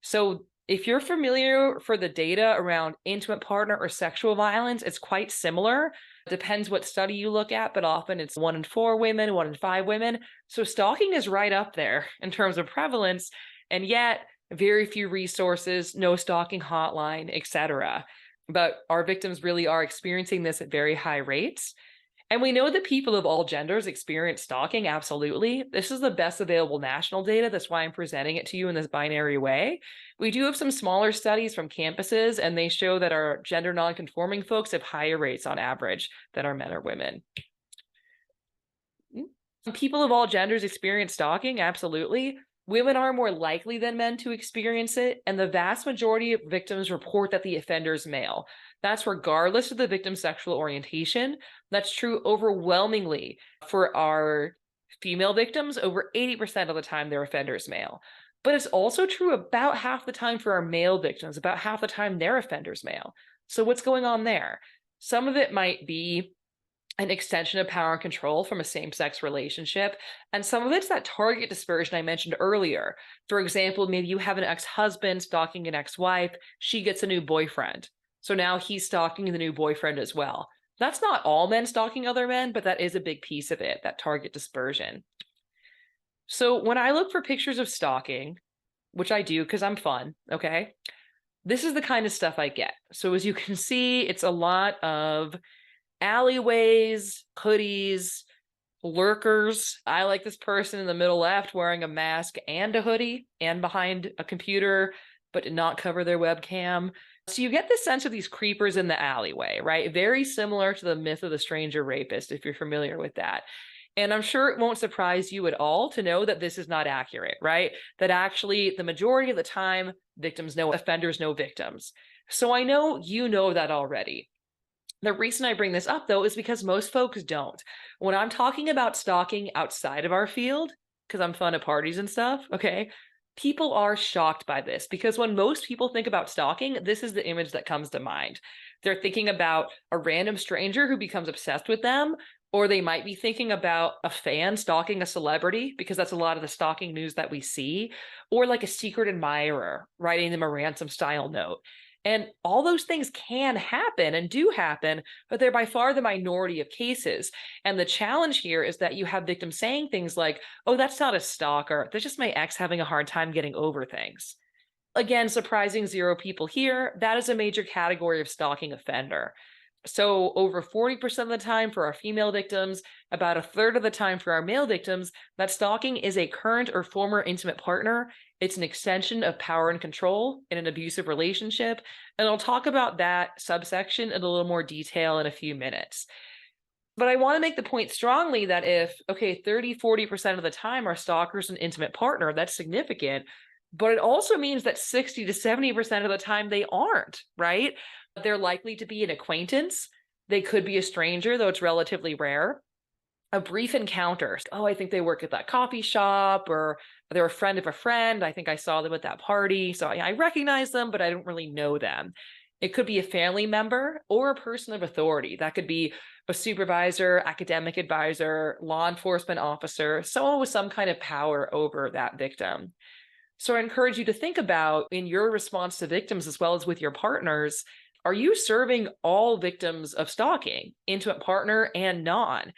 So if you're familiar for the data around intimate partner or sexual violence, it's quite similar. It depends what study you look at, but often it's 1 in 4 women, 1 in 5 women. So stalking is right up there in terms of prevalence, and yet very few resources, no stalking hotline, etc. But our victims really are experiencing this at very high rates. And we know that people of all genders experience stalking, absolutely. This is the best available national data. That's why I'm presenting it to you in this binary way. We do have some smaller studies from campuses, and they show that our gender nonconforming folks have higher rates on average than our men or women. People of all genders experience stalking, absolutely. Women are more likely than men to experience it, and the vast majority of victims report that the offender is male. That's regardless of the victim's sexual orientation. That's true overwhelmingly for our female victims. Over 80% of the time, their offender is male. But it's also true about half the time for our male victims, about half the time their offenders male. So what's going on there? Some of it might be an extension of power and control from a same-sex relationship. And some of it's that target dispersion I mentioned earlier. For example, maybe you have an ex-husband stalking an ex-wife, she gets a new boyfriend. So now he's stalking the new boyfriend as well. That's not all men stalking other men, but that is a big piece of it, that target dispersion. So when I look for pictures of stalking, which I do because I'm fun, okay, this is the kind of stuff I get. So as you can see, it's a lot of alleyways, hoodies, lurkers. I like this person in the middle left wearing a mask and a hoodie and behind a computer, but did not cover their webcam. So you get the sense of these creepers in the alleyway, right? Very similar to the myth of the stranger rapist, if you're familiar with that. And I'm sure it won't surprise you at all to know that this is not accurate, right? That actually the majority of the time, victims know offenders know victims. So I know you know that already. The reason I bring this up, though, is because most folks don't. When I'm talking about stalking outside of our field, because I'm fun at parties and stuff, okay, people are shocked by this because when most people think about stalking, this is the image that comes to mind. They're thinking about a random stranger who becomes obsessed with them, or they might be thinking about a fan stalking a celebrity, because that's a lot of the stalking news that we see, or like a secret admirer writing them a ransom style note. And all those things can happen and do happen, but they're by far the minority of cases. And the challenge here is that you have victims saying things like, oh, that's not a stalker. That's just my ex having a hard time getting over things. Again, surprising zero people here. That is a major category of stalking offender. So over 40% of the time for our female victims, about a third of the time for our male victims, that stalking is a current or former intimate partner. It's an extension of power and control in an abusive relationship. And I'll talk about that subsection in a little more detail in a few minutes. But I want to make the point strongly that if, okay, 30, 40% of the time our stalker's an intimate partner, that's significant. But it also means that 60 to 70% of the time they aren't, right? They're likely to be an acquaintance. They could be a stranger, though it's relatively rare. A brief encounter. Oh, I think they work at that coffee shop, or they're a friend of a friend. I think I saw them at that party. So I recognize them, but I don't really know them. It could be a family member or a person of authority. That could be a supervisor, academic advisor, law enforcement officer, someone with some kind of power over that victim. So I encourage you to think about, in your response to victims as well as with your partners, are you serving all victims of stalking, intimate partner and non?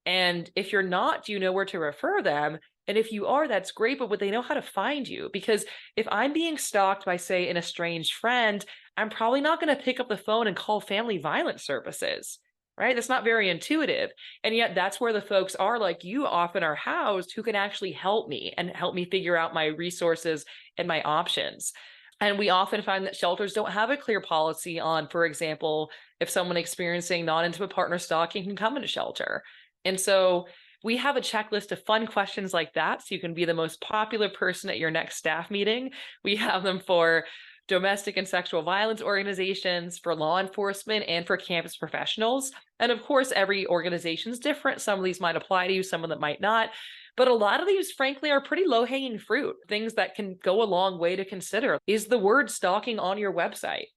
And if you're not, do you know where to refer them? And if you are, that's great, but would they know how to find you? Because if I'm being stalked by, say, an estranged friend, I'm probably not going to pick up the phone and call family violence services, right? That's not very intuitive. And yet that's where the folks are like you often are housed, who can actually help me and help me figure out my resources and my options. And we often find that shelters don't have a clear policy on, for example, if someone experiencing non-intimate partner stalking can come into shelter. And so we have a checklist of fun questions like that, so you can be the most popular person at your next staff meeting. We have them for domestic and sexual violence organizations, for law enforcement, and for campus professionals. And of course, every organization is different. Some of these might apply to you, some of them might not. But a lot of these, frankly, are pretty low-hanging fruit, things that can go a long way to consider. Is the word stalking on your website?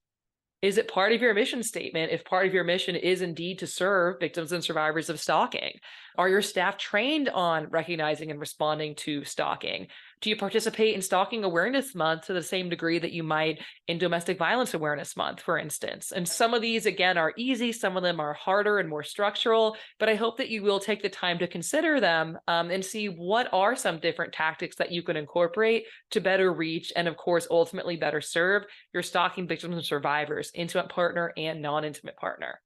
Is it part of your mission statement if part of your mission is indeed to serve victims and survivors of stalking? Are your staff trained on recognizing and responding to stalking? Do you participate in Stalking Awareness Month to the same degree that you might in Domestic Violence Awareness Month, for instance? And some of these, again, are easy. Some of them are harder and more structural, but I hope that you will take the time to consider them and see what are some different tactics that you can incorporate to better reach and, of course, ultimately better serve your stalking victims and survivors, intimate partner and non-intimate partner.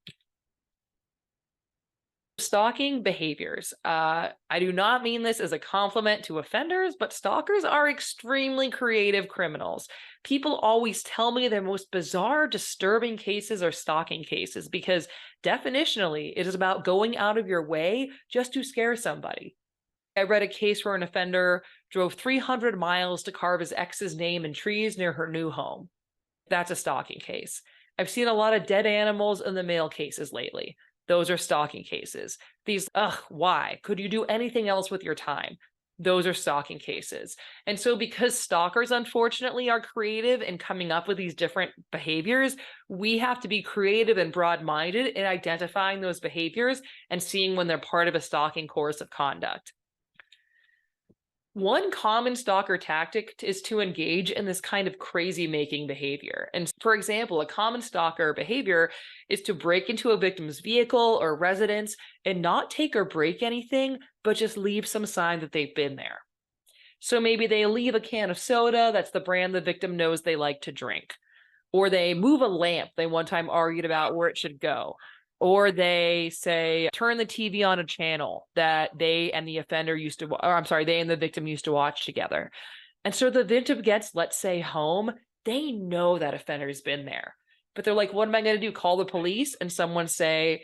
Stalking behaviors. I do not mean this as a compliment to offenders, but stalkers are extremely creative criminals. People always tell me their most bizarre, disturbing cases are stalking cases because definitionally, it is about going out of your way just to scare somebody. I read a case where an offender drove 300 miles to carve his ex's name in trees near her new home. That's a stalking case. I've seen a lot of dead animals in the mail cases lately. Those are stalking cases. These, why? Could you do anything else with your time? those are stalking cases. And so because stalkers, unfortunately, are creative in coming up with these different behaviors, we have to be creative and broad-minded in identifying those behaviors and seeing when they're part of a stalking course of conduct. One common stalker tactic is to engage in this kind of crazy making behavior. And for example, a common stalker behavior is to break into a victim's vehicle or residence and not take or break anything, but just leave some sign that they've been there. So maybe they leave a can of soda, that's the brand the victim knows they like to drink. Or they move a lamp they one time argued about where it should go. Or they say, turn the TV on a channel that they and the offender used to, or I'm sorry, they and the victim used to watch together. And so the victim gets, let's say, home. They know that offender's been there, but they're like, what am I going to do? Call the police and someone say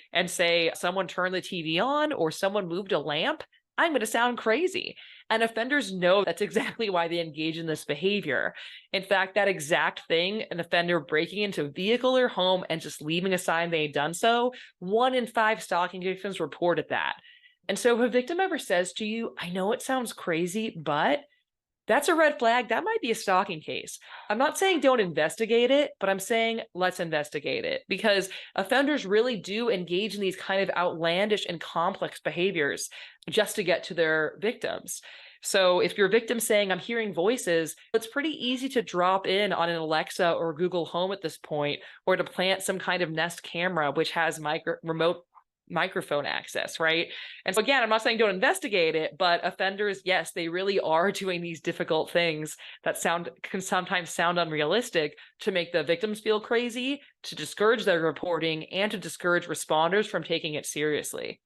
someone turned the TV on or someone moved a lamp? I'm going to sound crazy. And offenders know that's exactly why they engage in this behavior. In fact, that exact thing, an offender breaking into a vehicle or home and just leaving a sign they had done so, 1 in 5 stalking victims reported that. And so if a victim ever says to you, I know it sounds crazy, but that's a red flag. That might be a stalking case. I'm not saying don't investigate it, but I'm saying let's investigate it, because offenders really do engage in these kind of outlandish and complex behaviors just to get to their victims. So if your victim's saying, I'm hearing voices, it's pretty easy to drop in on an Alexa or Google Home at this point, or to plant some kind of Nest camera, which has remote microphone access, right? And so again, I'm not saying don't investigate it, but offenders, yes, they really are doing these difficult things that can sometimes sound unrealistic to make the victims feel crazy, to discourage their reporting, and to discourage responders from taking it seriously.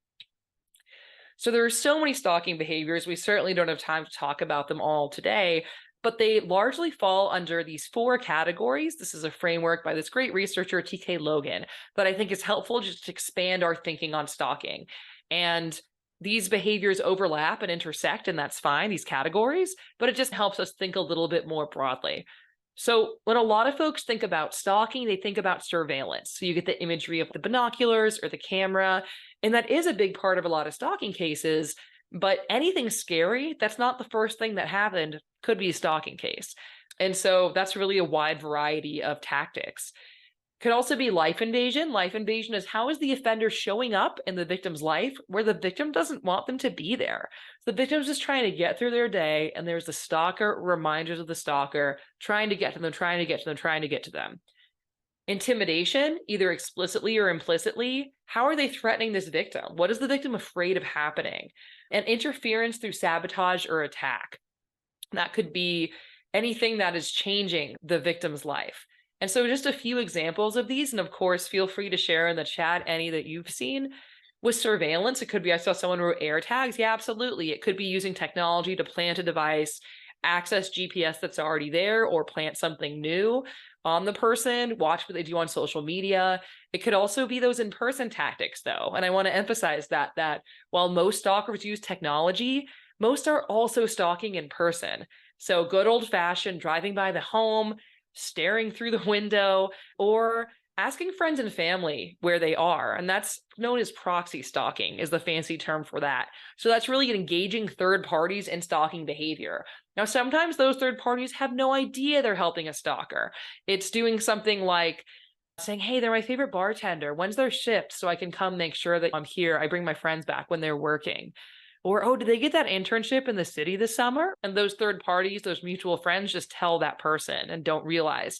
So there are so many stalking behaviors. We certainly don't have time to talk about them all today, but they largely fall under these 4 categories. This is a framework by this great researcher, T.K. Logan, that I think is helpful just to expand our thinking on stalking. And these behaviors overlap and intersect, and that's fine, these categories, but it just helps us think a little bit more broadly. So when a lot of folks think about stalking, they think about surveillance. So you get the imagery of the binoculars or the camera, and that is a big part of a lot of stalking cases. But anything scary, that's not the first thing that happened, could be a stalking case. And so that's really a wide variety of tactics. Could also be life invasion. Life invasion is how is the offender showing up in the victim's life where the victim doesn't want them to be there. The victim's just trying to get through their day, and there's the stalker, reminders of the stalker, trying to get to them, trying to get to them, trying to get to them. Intimidation, either explicitly or implicitly. How are they threatening this victim? What is the victim afraid of happening? And interference through sabotage or attack. That could be anything that is changing the victim's life. And so just a few examples of these, and of course, feel free to share in the chat any that you've seen. With surveillance, it could be, I saw someone wrote air tags. Yeah, absolutely. It could be using technology to plant a device, access GPS that's already there, or plant something new on the person, watch what they do on social media. It could also be those in-person tactics, though. And I want to emphasize that while most stalkers use technology, most are also stalking in person. So good old-fashioned driving by the home, staring through the window, or asking friends and family where they are. And that's known as proxy stalking, is the fancy term for that. So that's really engaging third parties in stalking behavior. Now, sometimes those third parties have no idea they're helping a stalker. It's doing something like saying, hey, they're my favorite bartender. When's their shift so I can come make sure that I'm here? I bring my friends back when they're working. Or, oh, did they get that internship in the city this summer? And those third parties, those mutual friends just tell that person and don't realize.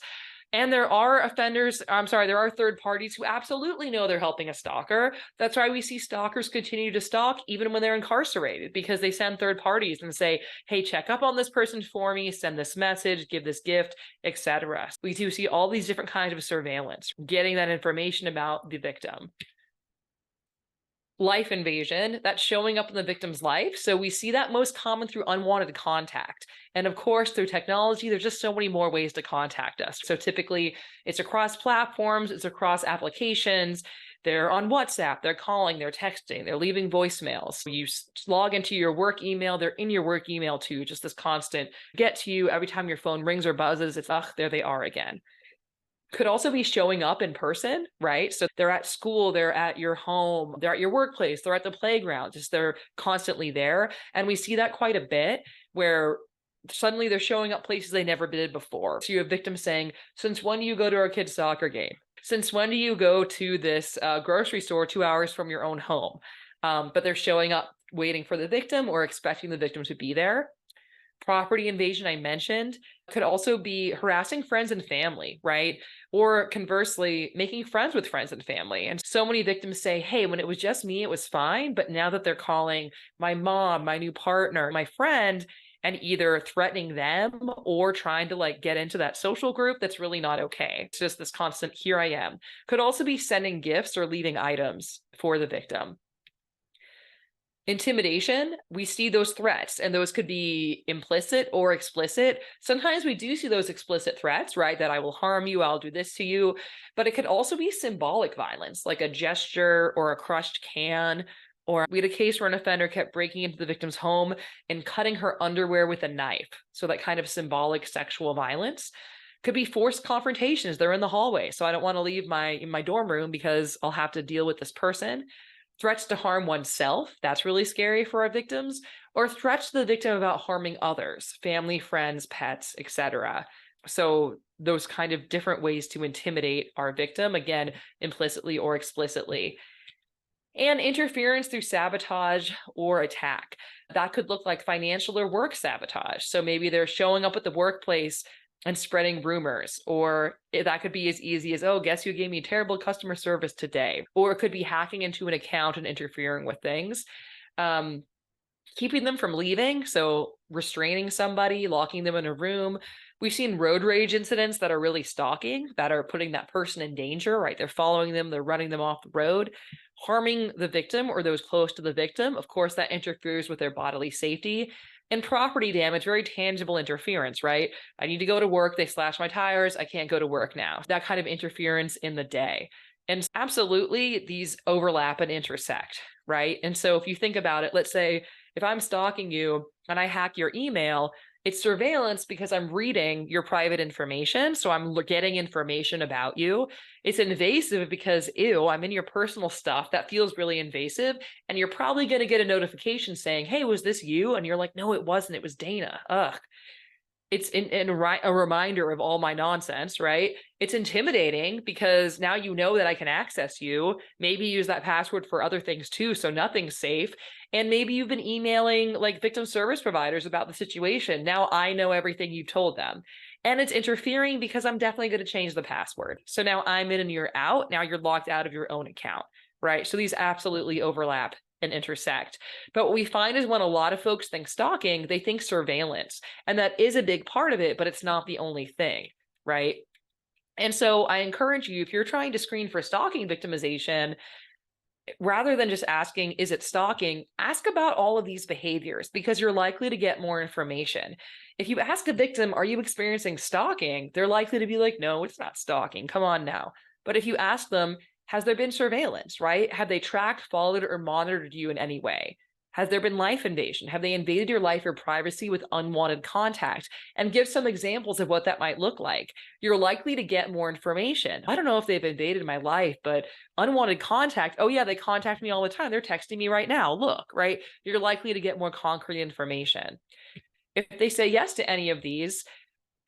And there are there are third parties who absolutely know they're helping a stalker. That's why we see stalkers continue to stalk even when they're incarcerated, because they send third parties and say, hey, check up on this person for me, send this message, give this gift, etc. We do see all these different kinds of surveillance, getting that information about the victim. Life invasion, that's showing up in the victim's life. So we see that most common through unwanted contact. And of course, through technology, there's just so many more ways to contact us. So typically it's across platforms, it's across applications. They're on WhatsApp, they're calling, they're texting, they're leaving voicemails. You log into your work email, they're in your work email too, just this constant get to you every time your phone rings or buzzes. It's, there they are again. Could also be showing up in person, right? So they're at school, they're at your home, they're at your workplace, they're at the playground, just they're constantly there. And we see that quite a bit where suddenly they're showing up places they never did before. So you have victims saying, since when do you go to our kid's soccer game? Since when do you go to this grocery store 2 hours from your own home? But they're showing up waiting for the victim or expecting the victim to be there. Property invasion, I mentioned, could also be harassing friends and family, right? Or conversely, making friends with friends and family. And so many victims say, hey, when it was just me, it was fine. But now that they're calling my mom, my new partner, my friend, and either threatening them or trying to like get into that social group, that's really not okay. It's just this constant, here I am. Could also be sending gifts or leaving items for the victim. Intimidation, we see those threats, and those could be implicit or explicit. Sometimes we do see those explicit threats, right? That I will harm you, I'll do this to you. But it could also be symbolic violence, like a gesture or a crushed can. Or we had a case where an offender kept breaking into the victim's home and cutting her underwear with a knife. So that kind of symbolic sexual violence. Could be forced confrontations. They're in the hallway, so I don't want to leave my dorm room because I'll have to deal with this person. Threats to harm oneself, that's really scary for our victims, or threats to the victim about harming others, family, friends, pets, etc. So those kind of different ways to intimidate our victim, again, implicitly or explicitly. And interference through sabotage or attack. That could look like financial or work sabotage. So maybe they're showing up at the workplace and spreading rumors, or that could be as easy as, oh, guess who gave me terrible customer service today? Or it could be hacking into an account and interfering with things. Keeping them from leaving, so restraining somebody, locking them in a room. We've seen road rage incidents that are really stalking, that are putting that person in danger, right? They're following them, they're running them off the road, harming the victim or those close to the victim. Of course, that interferes with their bodily safety. And property damage, very tangible interference, right? I need to go to work, they slash my tires, I can't go to work now. That kind of interference in the day. And absolutely, these overlap and intersect, right? And so if you think about it, let's say if I'm stalking you and I hack your email, it's surveillance because I'm reading your private information. So I'm getting information about you. It's invasive because, ew, I'm in your personal stuff. That feels really invasive. And you're probably going to get a notification saying, hey, was this you? And you're like, no, it wasn't. It was Dana. Ugh. It's a reminder of all my nonsense, right? It's intimidating because now you know that I can access you, maybe use that password for other things too, so nothing's safe. And maybe you've been emailing like victim service providers about the situation. Now I know everything you told them. And it's interfering because I'm definitely going to change the password. So now I'm in and you're out. Now you're locked out of your own account, right? So these absolutely overlap and intersect. But what we find is when a lot of folks think stalking, they think surveillance. And that is a big part of it, but it's not the only thing, right? And so I encourage you, if you're trying to screen for stalking victimization, rather than just asking, is it stalking, ask about all of these behaviors because you're likely to get more information. If you ask a victim, are you experiencing stalking? They're likely to be like, no, it's not stalking. Come on now. But if you ask them, has there been surveillance, right? Have they tracked, followed, or monitored you in any way? Has there been life invasion? Have they invaded your life or privacy with unwanted contact? And give some examples of what that might look like. You're likely to get more information. I don't know if they've invaded my life, but unwanted contact, oh yeah, they contact me all the time. They're texting me right now. Look, right? You're likely to get more concrete information. If they say yes to any of these,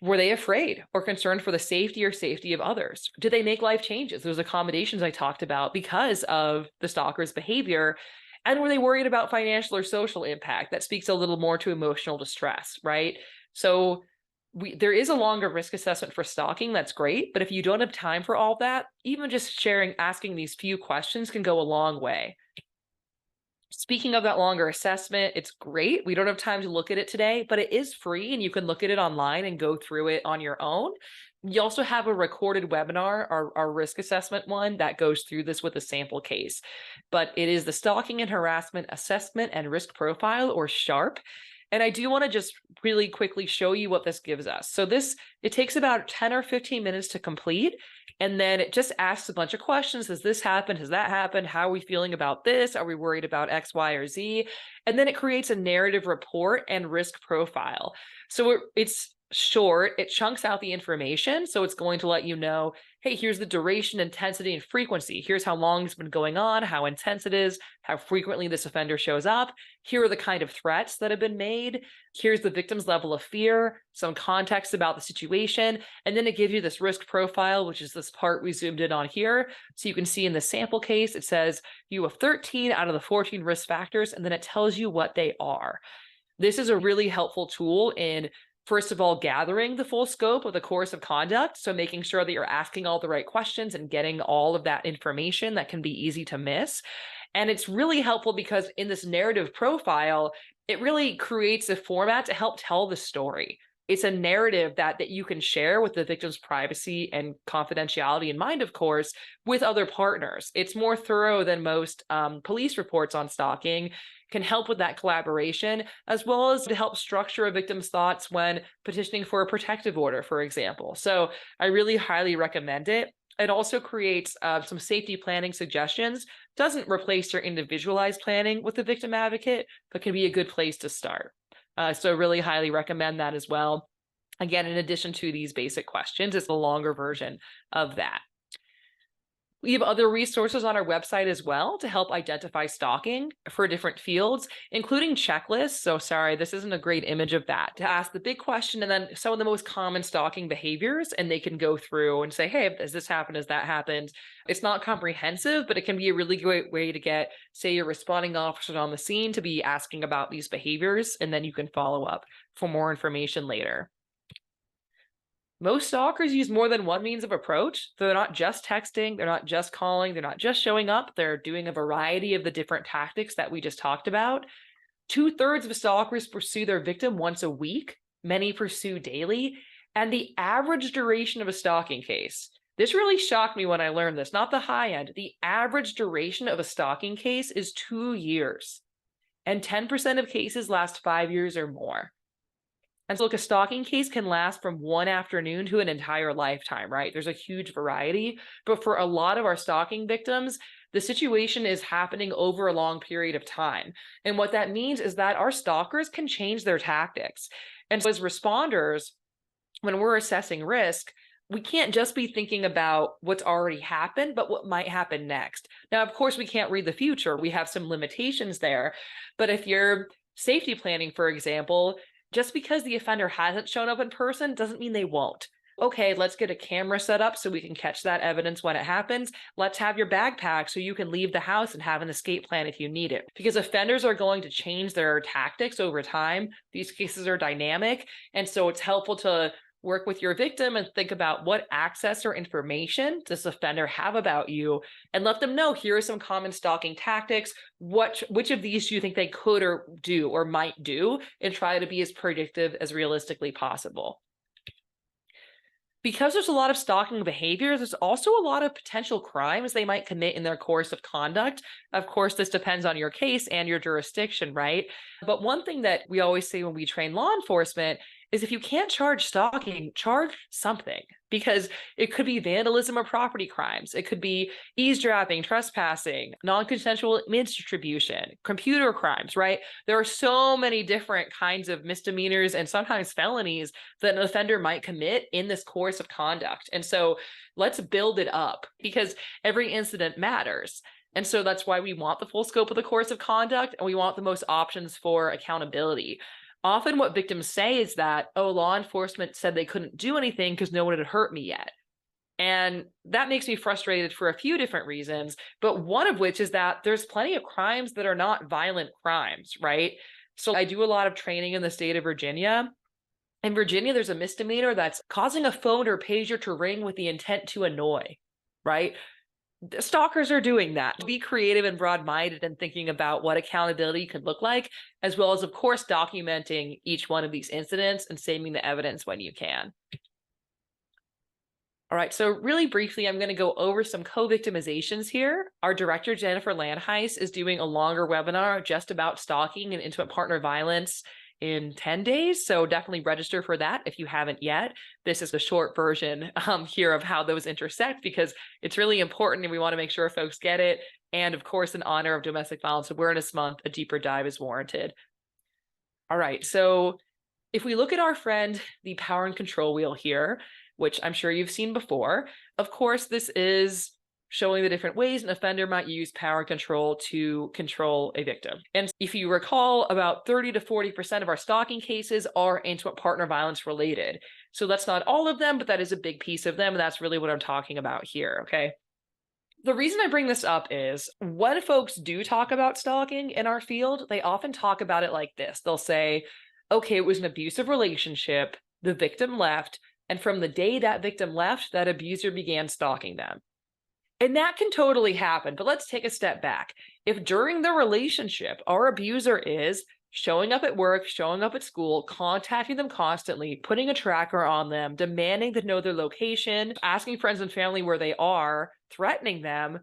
were they afraid or concerned for the safety or safety of others? Did they make life changes? Those accommodations I talked about because of the stalker's behavior. And were they worried about financial or social impact? That speaks a little more to emotional distress, right? So there is a longer risk assessment for stalking. That's great. But if you don't have time for all that, even just asking these few questions can go a long way. Speaking of that longer assessment, it's great. We don't have time to look at it today, but it is free and you can look at it online and go through it on your own. You also have a recorded webinar, our risk assessment one, that goes through this with a sample case. But it is the Stalking and Harassment Assessment and Risk Profile, or SHARP. And I do want to just really quickly show you what this gives us. So it takes about 10 or 15 minutes to complete. And then it just asks a bunch of questions. Has this happened? Has that happened? How are we feeling about this? Are we worried about X, Y, or Z? And then it creates a narrative report and risk profile. So it's short, it chunks out the information. So it's going to let you know, hey, here's the duration, intensity, and frequency. Here's how long it's been going on, how intense it is, how frequently this offender shows up. Here are the kind of threats that have been made. Here's the victim's level of fear, some context about the situation. And then it gives you this risk profile, which is this part we zoomed in on here. So you can see in the sample case, it says you have 13 out of the 14 risk factors, and then it tells you what they are. This is a really helpful tool in, first of all, gathering the full scope of the course of conduct. So making sure that you're asking all the right questions and getting all of that information that can be easy to miss. And it's really helpful because in this narrative profile, it really creates a format to help tell the story. It's a narrative that you can share with the victim's privacy and confidentiality in mind, of course, with other partners. It's more thorough than most police reports on stalking, can help with that collaboration, as well as to help structure a victim's thoughts when petitioning for a protective order, for example. So I really highly recommend it. It also creates some safety planning suggestions. Doesn't replace your individualized planning with the victim advocate, but can be a good place to start. So really highly recommend that as well. Again, in addition to these basic questions, it's a longer version of that. We have other resources on our website as well to help identify stalking for different fields, including checklists. So sorry, this isn't a great image of that. To ask the big question and then some of the most common stalking behaviors, and they can go through and say, hey, has this happened? Has that happened? It's not comprehensive, but it can be a really great way to get, say, your responding officer on the scene to be asking about these behaviors, and then you can follow up for more information later. Most stalkers use more than one means of approach. They're not just texting, they're not just calling, they're not just showing up. They're doing a variety of the different tactics that we just talked about. 2/3 of stalkers pursue their victim once a week. Many pursue daily. And the average duration of a stalking case, this really shocked me when I learned this, not the high end. The average duration of a stalking case is 2 years. And 10% of cases last 5 years or more. And so look, a stalking case can last from one afternoon to an entire lifetime, right? There's a huge variety, but for a lot of our stalking victims, the situation is happening over a long period of time. And what that means is that our stalkers can change their tactics. And so as responders, when we're assessing risk, we can't just be thinking about what's already happened, but what might happen next. Now, of course, we can't read the future. We have some limitations there. But if you're safety planning, for example, just because the offender hasn't shown up in person doesn't mean they won't. Okay, let's get a camera set up so we can catch that evidence when it happens. Let's have your bag packed so you can leave the house and have an escape plan if you need it. Because offenders are going to change their tactics over time. These cases are dynamic. And so it's helpful to work with your victim and think about what access or information does the offender have about you, and let them know, here are some common stalking tactics. Which of these do you think they could or do or might do, and try to be as predictive as realistically possible. Because there's a lot of stalking behaviors, there's also a lot of potential crimes they might commit in their course of conduct. Of course, this depends on your case and your jurisdiction, right? But one thing that we always say when we train law enforcement is if you can't charge stalking, charge something, because it could be vandalism or property crimes. It could be eavesdropping, trespassing, non-consensual image distribution, computer crimes, right? There are so many different kinds of misdemeanors and sometimes felonies that an offender might commit in this course of conduct. And so let's build it up, because every incident matters. And so that's why we want the full scope of the course of conduct, and we want the most options for accountability. Often what victims say is that, oh, law enforcement said they couldn't do anything because no one had hurt me yet. And that makes me frustrated for a few different reasons, but one of which is that there's plenty of crimes that are not violent crimes, right? So I do a lot of training in the state of Virginia. In Virginia, there's a misdemeanor that's causing a phone or pager to ring with the intent to annoy, right? The stalkers are doing that. Be creative and broad-minded and thinking about what accountability could look like, as well as, of course, documenting each one of these incidents and saving the evidence when you can. All right, so really briefly, I'm going to go over some co-victimizations here. Our director, Jennifer Landheis, is doing a longer webinar just about stalking and intimate partner violence in 10 days. So definitely register for that if you haven't yet. This is the short version here of how those intersect, because it's really important and we want to make sure folks get it. And of course, in honor of Domestic Violence Awareness Month, a deeper dive is warranted. All right, so If we look at our friend, the power and control wheel here, which I'm sure you've seen before, of course, this is showing the different ways an offender might use power and control to control a victim. And if you recall, about 30 to 40% of our stalking cases are intimate partner violence related. So that's not all of them, but that is a big piece of them. And that's really what I'm talking about here, okay? The reason I bring this up is when folks do talk about stalking in our field, they often talk about it like this. They'll say, okay, it was an abusive relationship, the victim left, and from the day that victim left, that abuser began stalking them. And that can totally happen, but let's take a step back. If during the relationship, our abuser is showing up at work, showing up at school, contacting them constantly, putting a tracker on them, demanding to know their location, asking friends and family where they are, threatening them,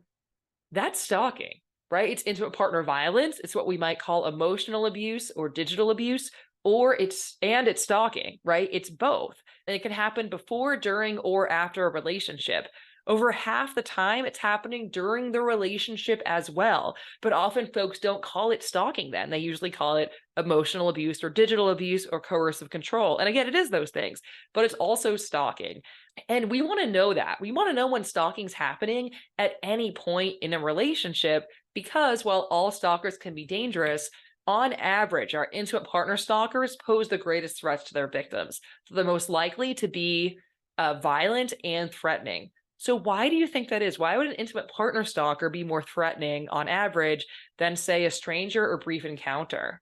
that's stalking, right? It's intimate partner violence. It's what we might call emotional abuse or digital abuse, or it's stalking, right? It's both. And it can happen before, during, or after a relationship. Over half the time, it's happening during the relationship as well. But often folks don't call it stalking then. They usually call it emotional abuse or digital abuse or coercive control. And again, it is those things, but it's also stalking. And we want to know that. We want to know when stalking's happening at any point in a relationship, because while all stalkers can be dangerous, on average, our intimate partner stalkers pose the greatest threats to their victims. So they're most likely to be violent and threatening. So why do you think that is? Why would an intimate partner stalker be more threatening on average than, say, a stranger or brief encounter?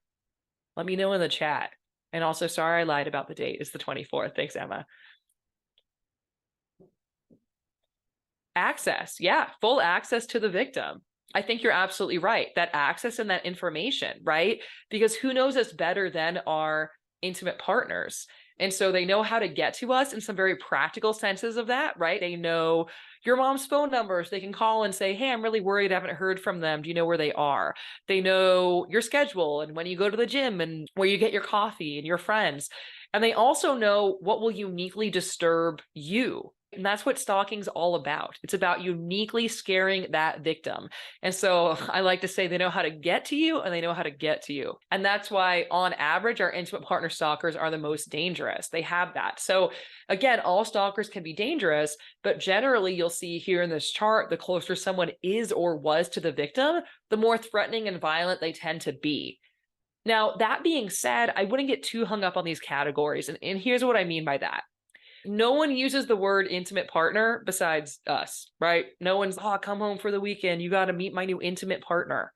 Let me know in the chat. And also, sorry, I lied about the date. It's the 24th. Thanks, Emma. Access. Yeah, full access to the victim. I think you're absolutely right. That access and that information, right? Because who knows us better than our intimate partners? And so they know how to get to us in some very practical senses of that, right? They know your mom's phone numbers. They can call and say, hey, I'm really worried. I haven't heard from them. Do you know where they are? They know your schedule and when you go to the gym and where you get your coffee and your friends. And they also know what will uniquely disturb you. And that's what stalking's all about. It's about uniquely scaring that victim. And so I like to say they know how to get to you and they know how to get to you. And that's why on average, our intimate partner stalkers are the most dangerous. They have that. So again, all stalkers can be dangerous, but generally you'll see here in this chart, the closer someone is or was to the victim, the more threatening and violent they tend to be. Now, that being said, I wouldn't get too hung up on these categories. And here's what I mean by that. No one uses the word intimate partner besides us, right? No one's, oh, come home for the weekend. You got to meet my new intimate partner.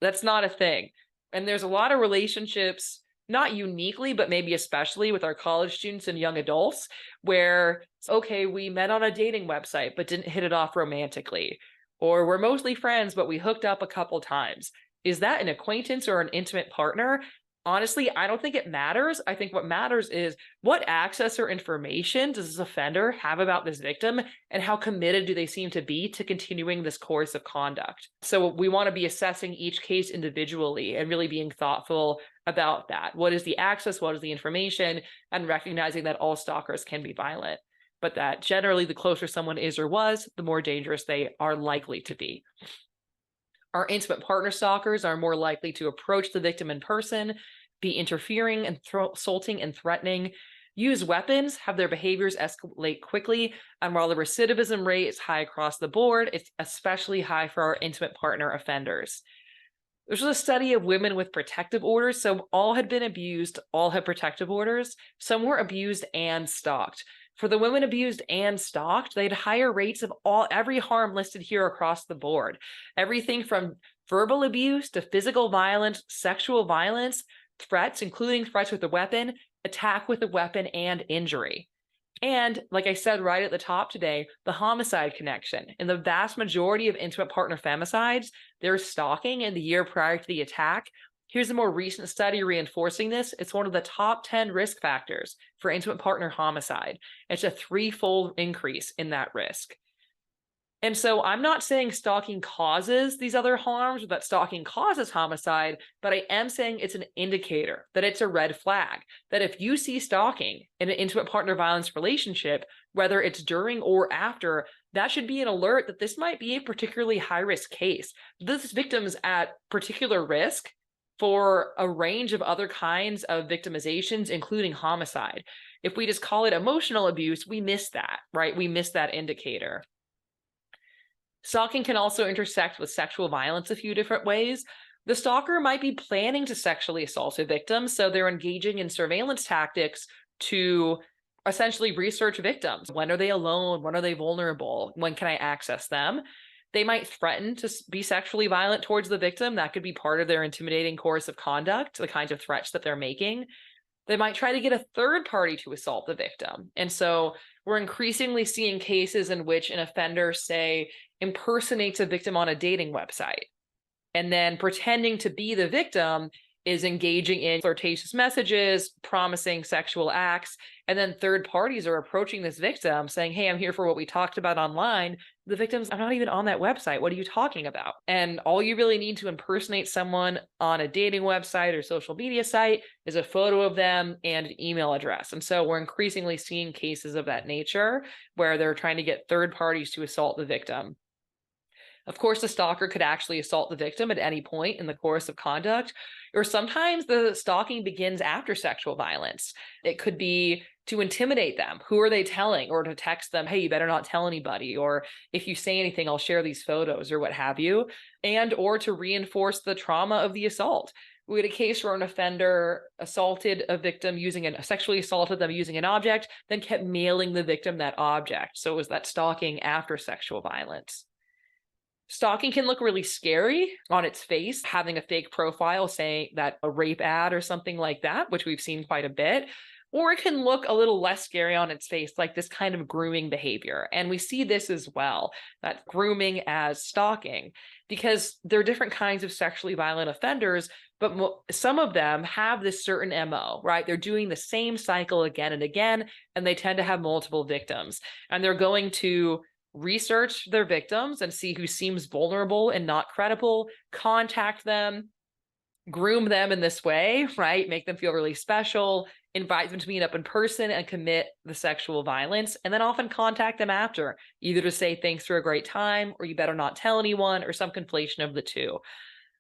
That's not a thing. And there's a lot of relationships, not uniquely, but maybe especially with our college students and young adults, where, okay, we met on a dating website, but didn't hit it off romantically. Or we're mostly friends, but we hooked up a couple times. Is that an acquaintance or an intimate partner? Honestly, I don't think it matters. I think what matters is what access or information does this offender have about this victim and how committed do they seem to be to continuing this course of conduct. So we want to be assessing each case individually and really being thoughtful about that. What is the access? What is the information? And recognizing that all stalkers can be violent, but that generally the closer someone is or was, the more dangerous they are likely to be. Our intimate partner stalkers are more likely to approach the victim in person, be interfering and assaulting and threatening, use weapons, have their behaviors escalate quickly. And while the recidivism rate is high across the board, it's especially high for our intimate partner offenders. This was a study of women with protective orders. So all had been abused, all had protective orders. Some were abused and stalked. For the women abused and stalked, they had higher rates of every harm listed here across the board. Everything from verbal abuse to physical violence, sexual violence, threats, including threats with a weapon, attack with a weapon, and injury. And like I said right at the top today, the homicide connection. In the vast majority of intimate partner femicides, there's stalking in the year prior to the attack. Here's a more recent study reinforcing this. It's one of the top 10 risk factors for intimate partner homicide. It's a threefold increase in that risk. And so I'm not saying stalking causes these other harms or that stalking causes homicide, but I am saying it's an indicator, that it's a red flag, that if you see stalking in an intimate partner violence relationship, whether it's during or after, that should be an alert that this might be a particularly high-risk case. This victim's at particular risk for a range of other kinds of victimizations, including homicide. If we just call it emotional abuse, we miss that, right? We miss that indicator. Stalking can also intersect with sexual violence a few different ways. The stalker might be planning to sexually assault a victim, so they're engaging in surveillance tactics to essentially research victims. When are they alone? When are they vulnerable? When can I access them? They might threaten to be sexually violent towards the victim. That could be part of their intimidating course of conduct, the kinds of threats that they're making. They might try to get a third party to assault the victim. And so we're increasingly seeing cases in which an offender, say, impersonates a victim on a dating website, and then pretending to be the victim is engaging in flirtatious messages, promising sexual acts, and then third parties are approaching this victim saying, hey, I'm here for what we talked about online. The victim's, I'm not even on that website. What are you talking about? And all you really need to impersonate someone on a dating website or social media site is a photo of them and an email address. And so we're increasingly seeing cases of that nature where they're trying to get third parties to assault the victim. Of course, the stalker could actually assault the victim at any point in the course of conduct, or sometimes the stalking begins after sexual violence. It could be to intimidate them. Who are they telling? Or to text them, hey, you better not tell anybody. Or if you say anything, I'll share these photos or what have you. And or to reinforce the trauma of the assault. We had a case where an offender assaulted a victim sexually assaulted them using an object, then kept mailing the victim that object. So it was that stalking after sexual violence. Stalking can look really scary on its face, having a fake profile saying that a rape ad or something like that, which we've seen quite a bit. Or it can look a little less scary on its face, like this kind of grooming behavior. And we see this as well, that grooming as stalking, because there are different kinds of sexually violent offenders, but some of them have this certain MO, right? They're doing the same cycle again and again, and they tend to have multiple victims. And they're going to research their victims and see who seems vulnerable and not credible, contact them, groom them in this way, right? Make them feel really special, invite them to meet up in person and commit the sexual violence, and then often contact them after, either to say thanks for a great time, or you better not tell anyone, or some conflation of the two.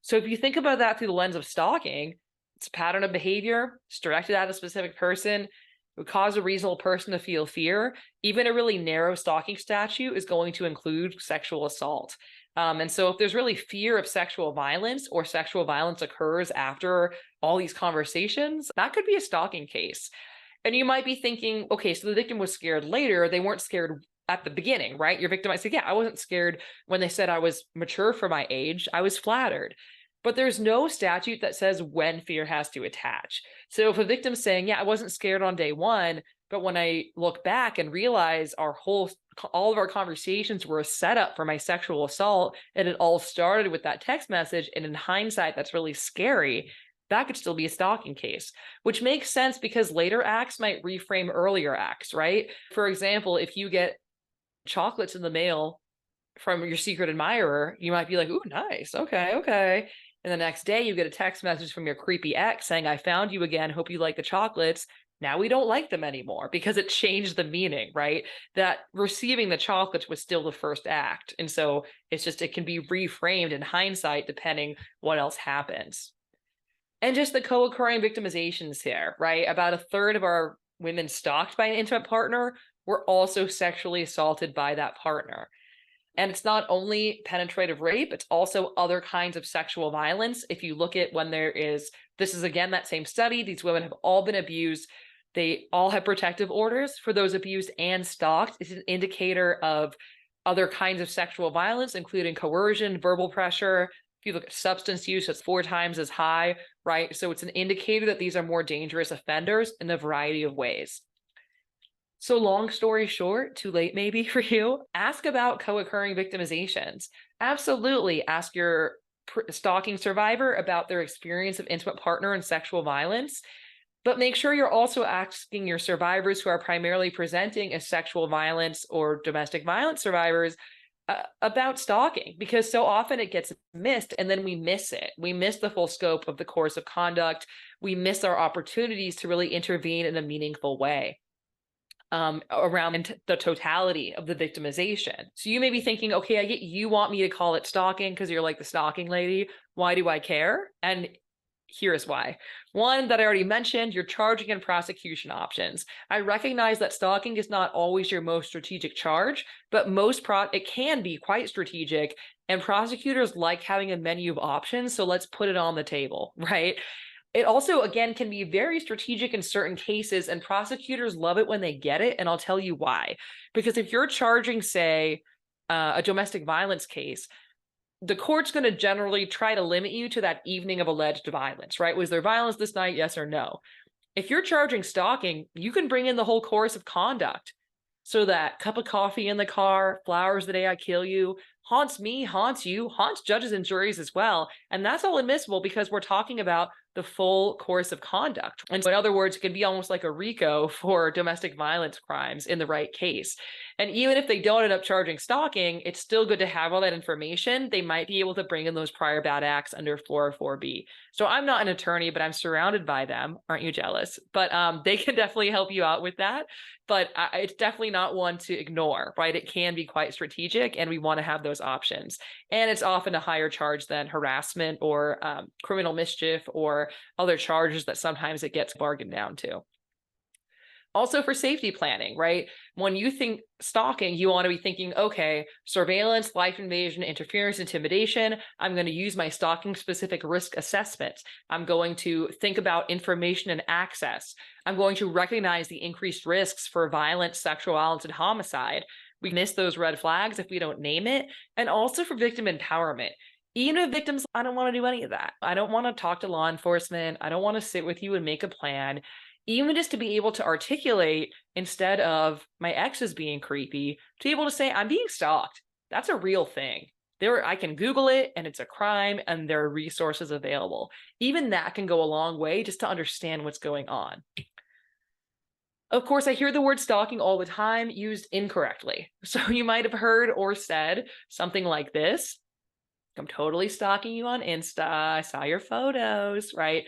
So if you think about that through the lens of stalking, it's a pattern of behavior, it's directed at a specific person, it would cause a reasonable person to feel fear. Even a really narrow stalking statute is going to include sexual assault. And so if there's really fear of sexual violence, or sexual violence occurs after all these conversations, that could be a stalking case. And you might be thinking, okay, so the victim was scared later. They weren't scared at the beginning, right? Your victim might say, yeah, I wasn't scared when they said I was mature for my age. I was flattered. But there's no statute that says when fear has to attach. So if a victim's saying, yeah, I wasn't scared on day one, but when I look back and realize all of our conversations were a setup for my sexual assault, and it all started with that text message, and in hindsight, that's really scary, that could still be a stalking case, which makes sense because later acts might reframe earlier acts, right? For example, if you get chocolates in the mail from your secret admirer, you might be like, ooh, nice, okay. And the next day you get a text message from your creepy ex saying, I found you again, hope you like the chocolates. Now we don't like them anymore because it changed the meaning, right? That receiving the chocolates was still the first act. And so it can be reframed in hindsight depending what else happens. And just the co-occurring victimizations here, right? About a third of our women stalked by an intimate partner were also sexually assaulted by that partner. And it's not only penetrative rape, it's also other kinds of sexual violence. If you look at when this is again that same study, these women have all been abused. They all have protective orders for those abused and stalked. It's an indicator of other kinds of sexual violence, including coercion, verbal pressure. If you look at substance use, it's 4 times as high, right? So it's an indicator that these are more dangerous offenders in a variety of ways. So long story short, too late maybe for you, ask about co-occurring victimizations. Absolutely ask your stalking survivor about their experience of intimate partner and sexual violence, but make sure you're also asking your survivors who are primarily presenting as sexual violence or domestic violence survivors about stalking, because so often it gets missed and then we miss it. We miss the full scope of the course of conduct. We miss our opportunities to really intervene in a meaningful way. Around the totality of the victimization. So you may be thinking, okay, I get you want me to call it stalking because you're like the stalking lady. Why do I care? And Here is why. One that I already mentioned, your charging and prosecution options. I recognize that stalking is not always your most strategic charge, but it can be quite strategic, and prosecutors like having a menu of options, so let's put it on the table, right? It also, again, can be very strategic in certain cases, and prosecutors love it when they get it, and I'll tell you why. Because if you're charging, say, a domestic violence case, the court's going to generally try to limit you to that evening of alleged violence, right? Was there violence this night? Yes or no? If you're charging stalking, you can bring in the whole course of conduct. So that cup of coffee in the car, flowers the day I kill you, haunts me, haunts you, haunts judges and juries as well. And that's all admissible because we're talking about the full course of conduct. And so in other words, it can be almost like a RICO for domestic violence crimes in the right case. And even if they don't end up charging stalking, it's still good to have all that information. They might be able to bring in those prior bad acts under 404B. So I'm not an attorney, but I'm surrounded by them. Aren't you jealous? But they can definitely help you out with that. But it's definitely not one to ignore, right? It can be quite strategic, and we want to have those options. And it's often a higher charge than harassment or criminal mischief or other charges that sometimes it gets bargained down to. Also for safety planning, right? When you think stalking, you want to be thinking, okay, surveillance, life invasion, interference, intimidation. I'm going to use my stalking specific risk assessments. I'm going to think about information and access. I'm going to recognize the increased risks for violence, sexual violence, and homicide. We miss those red flags if we don't name it. And also for victim empowerment. Even if victims, I don't want to do any of that. I don't want to talk to law enforcement. I don't want to sit with you and make a plan. Even just to be able to articulate, instead of my ex is being creepy, to be able to say, I'm being stalked. That's a real thing. I can Google it and it's a crime and there are resources available. Even that can go a long way just to understand what's going on. Of course, I hear the word stalking all the time used incorrectly. So you might have heard or said something like this: I'm totally stalking you on Insta. I saw your photos, right?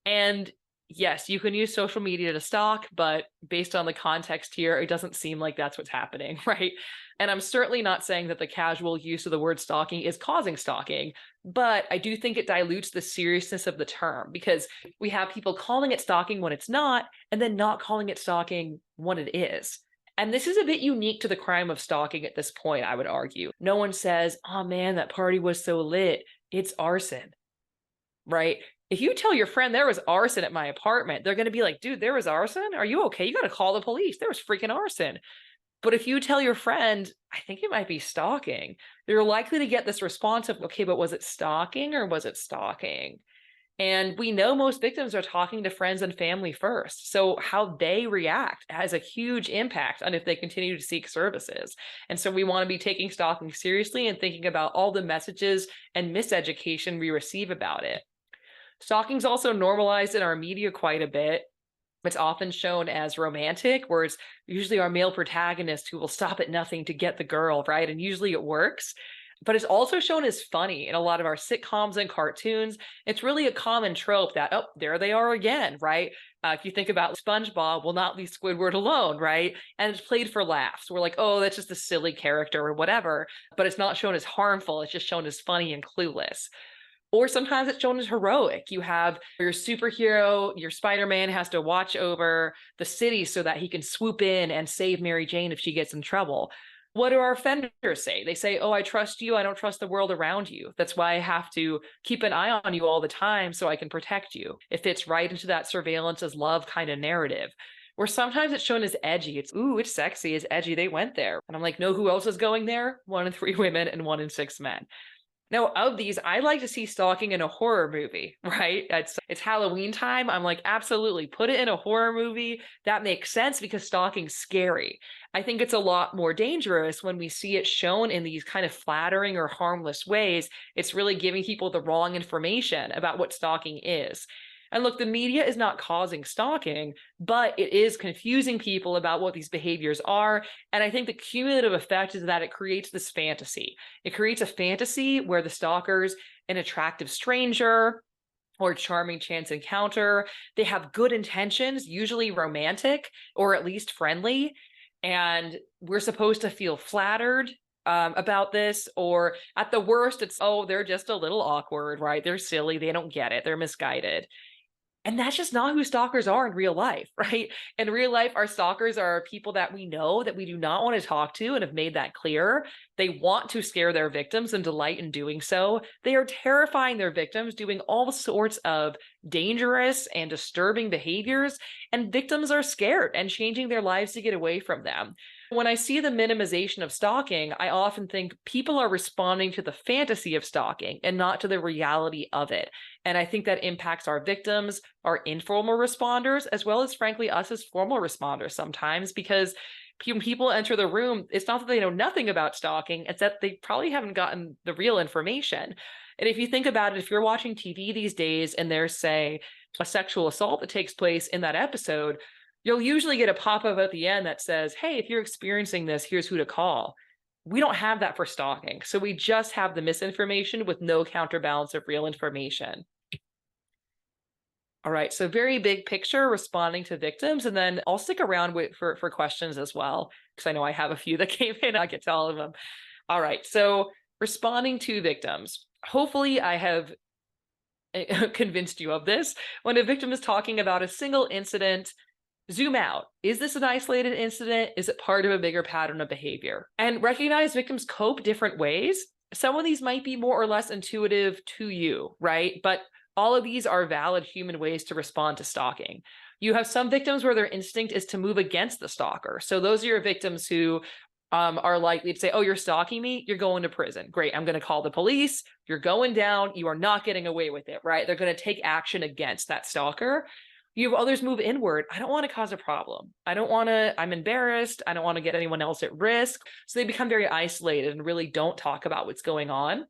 And yes, you can use social media to stalk, but based on the context here, it doesn't seem like that's what's happening, right? And I'm certainly not saying that the casual use of the word stalking is causing stalking, but I do think it dilutes the seriousness of the term, because we have people calling it stalking when it's not, and then not calling it stalking when it is. And this is a bit unique to the crime of stalking at this point, I would argue. No one says, oh man, that party was so lit, it's arson, right? If you tell your friend there was arson at my apartment, they're going to be like, dude, there was arson? Are you okay? You got to call the police. There was freaking arson. But if you tell your friend, I think it might be stalking, they're likely to get this response of, okay, but was it stalking or was it stalking? And we know most victims are talking to friends and family first. So how they react has a huge impact on if they continue to seek services. And so we want to be taking stalking seriously and thinking about all the messages and miseducation we receive about it. Stalking is also normalized in our media quite a bit. It's often shown as romantic, where it's usually our male protagonist who will stop at nothing to get the girl, right? And usually it works. But it's also shown as funny in a lot of our sitcoms and cartoons. It's really a common trope that, oh, there they are again, right? If you think about SpongeBob, will not leave Squidward alone, right? And it's played for laughs. We're like, oh, that's just a silly character or whatever. But it's not shown as harmful. It's just shown as funny and clueless. Or sometimes it's shown as heroic. You have your superhero, your Spider-Man has to watch over the city so that he can swoop in and save Mary Jane if she gets in trouble. What do our offenders say? They say, oh, I trust you. I don't trust the world around you. That's why I have to keep an eye on you all the time so I can protect you. It fits right into that surveillance as love kind of narrative. Or sometimes it's shown as edgy. It's, ooh, it's sexy, it's edgy, they went there. And I'm like, no, who else is going there? 1 in 3 women and 1 in 6 men. Now, of these, I like to see stalking in a horror movie, right? It's Halloween time. I'm like, absolutely, put it in a horror movie. That makes sense because stalking's scary. I think it's a lot more dangerous when we see it shown in these kind of flattering or harmless ways. It's really giving people the wrong information about what stalking is. And look, the media is not causing stalking, but it is confusing people about what these behaviors are. And I think the cumulative effect is that it creates this fantasy. It creates a fantasy where the stalker's an attractive stranger or charming chance encounter. They have good intentions, usually romantic or at least friendly. And we're supposed to feel flattered about this, or at the worst, it's, oh, they're just a little awkward, right? They're silly. They don't get it. They're misguided. And that's just not who stalkers are in real life, right? In real life, our stalkers are people that we know that we do not want to talk to and have made that clear. They want to scare their victims and delight in doing so. They are terrifying their victims, doing all sorts of dangerous and disturbing behaviors, and victims are scared and changing their lives to get away from them. When I see the minimization of stalking, I often think people are responding to the fantasy of stalking and not to the reality of it. And I think that impacts our victims, our informal responders, as well as, frankly, us as formal responders sometimes, because when people enter the room, it's not that they know nothing about stalking, it's that they probably haven't gotten the real information. And if you think about it, if you're watching TV these days and there's, say, a sexual assault that takes place in that episode, you'll usually get a pop-up at the end that says, hey, if you're experiencing this, here's who to call. We don't have that for stalking. So we just have the misinformation with no counterbalance of real information. All right, so very big picture, responding to victims, and then I'll stick around for questions as well, because I know I have a few that came in. I get to all of them. All right, so responding to victims. Hopefully I have convinced you of this. When a victim is talking about a single incident, zoom out. Is this an isolated incident? Is it part of a bigger pattern of behavior? And recognize victims cope different ways. Some of these might be more or less intuitive to you, right? But all of these are valid human ways to respond to stalking. You have some victims where their instinct is to move against the stalker. So those are your victims who are likely to say, oh, you're stalking me, you're going to prison. Great, I'm going to call the police. You're going down. You are not getting away with it, right? They're going to take action against that stalker. You have others move inward. I don't want to cause a problem. I'm embarrassed. I don't want to get anyone else at risk. So they become very isolated and really don't talk about what's going on.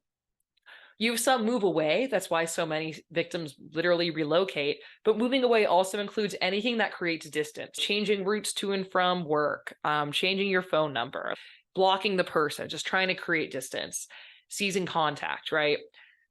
You have some move away. That's why so many victims literally relocate. But moving away also includes anything that creates distance, changing routes to and from work, changing your phone number, blocking the person, just trying to create distance, seizing contact, right?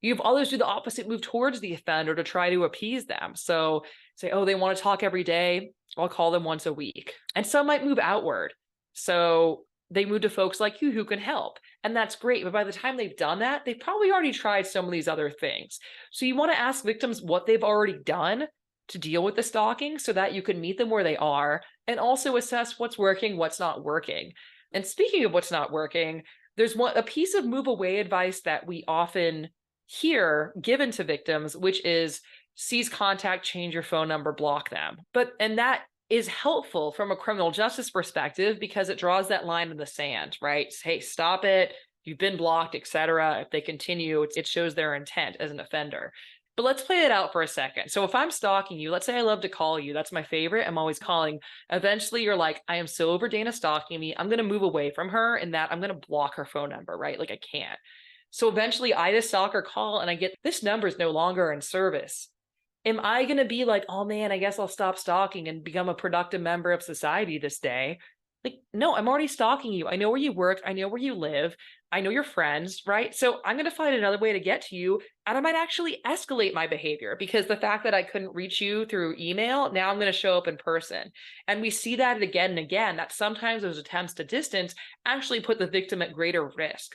You have others do the opposite, move towards the offender to try to appease them. So say, oh, they want to talk every day, I'll call them once a week. And some might move outward. So they move to folks like you who can help. And that's great. But by the time they've done that, they've probably already tried some of these other things. So you want to ask victims what they've already done to deal with the stalking so that you can meet them where they are and also assess what's working, what's not working. And speaking of what's not working, there's a piece of move away advice that we often hear given to victims, which is seize contact, change your phone number, block them. And that is helpful from a criminal justice perspective because it draws that line in the sand, right? Hey, stop it. You've been blocked, etc. If they continue, it shows their intent as an offender. But let's play it out for a second. So if I'm stalking you, let's say I love to call you. That's my favorite. I'm always calling. Eventually, you're like, I am so over Dana stalking me. I'm going to move away from her and that I'm going to block her phone number, right? Like I can't. So eventually I, the stalker, call and I get this number is no longer in service. Am I going to be like, oh man, I guess I'll stop stalking and become a productive member of society this day? Like, no, I'm already stalking you. I know where you work. I know where you live. I know your friends, right? So I'm going to find another way to get to you. And I might actually escalate my behavior because the fact that I couldn't reach you through email, now I'm going to show up in person. And we see that again and again, that sometimes those attempts to distance actually put the victim at greater risk.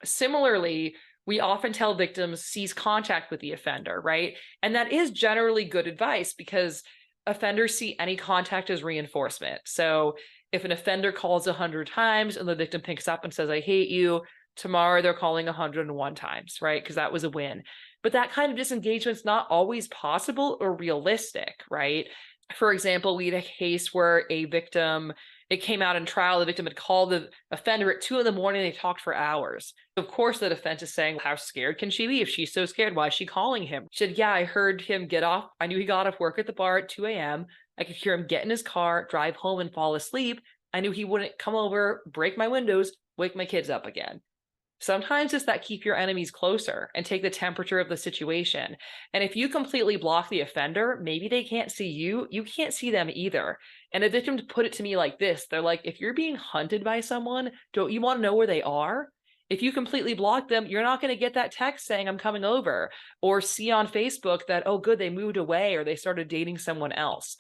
Similarly, we often tell victims seize contact with the offender, right? And that is generally good advice because offenders see any contact as reinforcement. So if an offender calls 100 times and the victim picks up and says, I hate you, tomorrow they're calling 101 times, right? Because that was a win. But that kind of disengagement is not always possible or realistic, right? For example, we had a case where a victim, it came out in trial, the victim had called the offender at 2 a.m. They talked for hours. Of course, the defense is saying, how scared can she be? If she's so scared, why is she calling him? She said, yeah, I heard him get off. I knew he got off work at the bar at 2 a.m. I could hear him get in his car, drive home and fall asleep. I knew he wouldn't come over, break my windows, wake my kids up again. Sometimes it's that keep your enemies closer and take the temperature of the situation. And if you completely block the offender, maybe they can't see you. You can't see them either. And a victim put it to me like this. They're like, if you're being hunted by someone, don't you want to know where they are? If you completely block them, you're not going to get that text saying I'm coming over or see on Facebook that, oh, good, they moved away or they started dating someone else.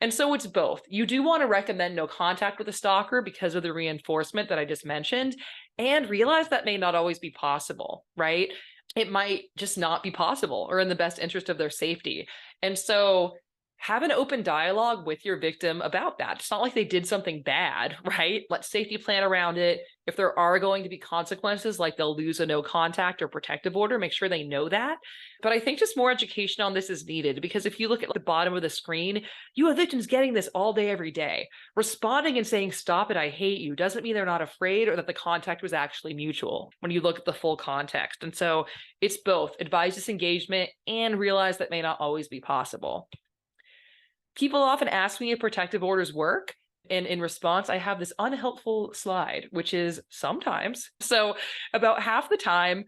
And so it's both. You do want to recommend no contact with a stalker because of the reinforcement that I just mentioned, and realize that may not always be possible, right? It might just not be possible or in the best interest of their safety. And so have an open dialogue with your victim about that. It's not like they did something bad, right? Let safety plan around it. If there are going to be consequences, like they'll lose a no contact or protective order, make sure they know that. But I think just more education on this is needed, because if you look at the bottom of the screen, you have victims getting this all day, every day. Responding and saying, "Stop it, I hate you," doesn't mean they're not afraid or that the contact was actually mutual when you look at the full context. And so it's both. Advise disengagement and realize that may not always be possible. People often ask me if protective orders work. And in response, I have this unhelpful slide, which is sometimes. So about half the time,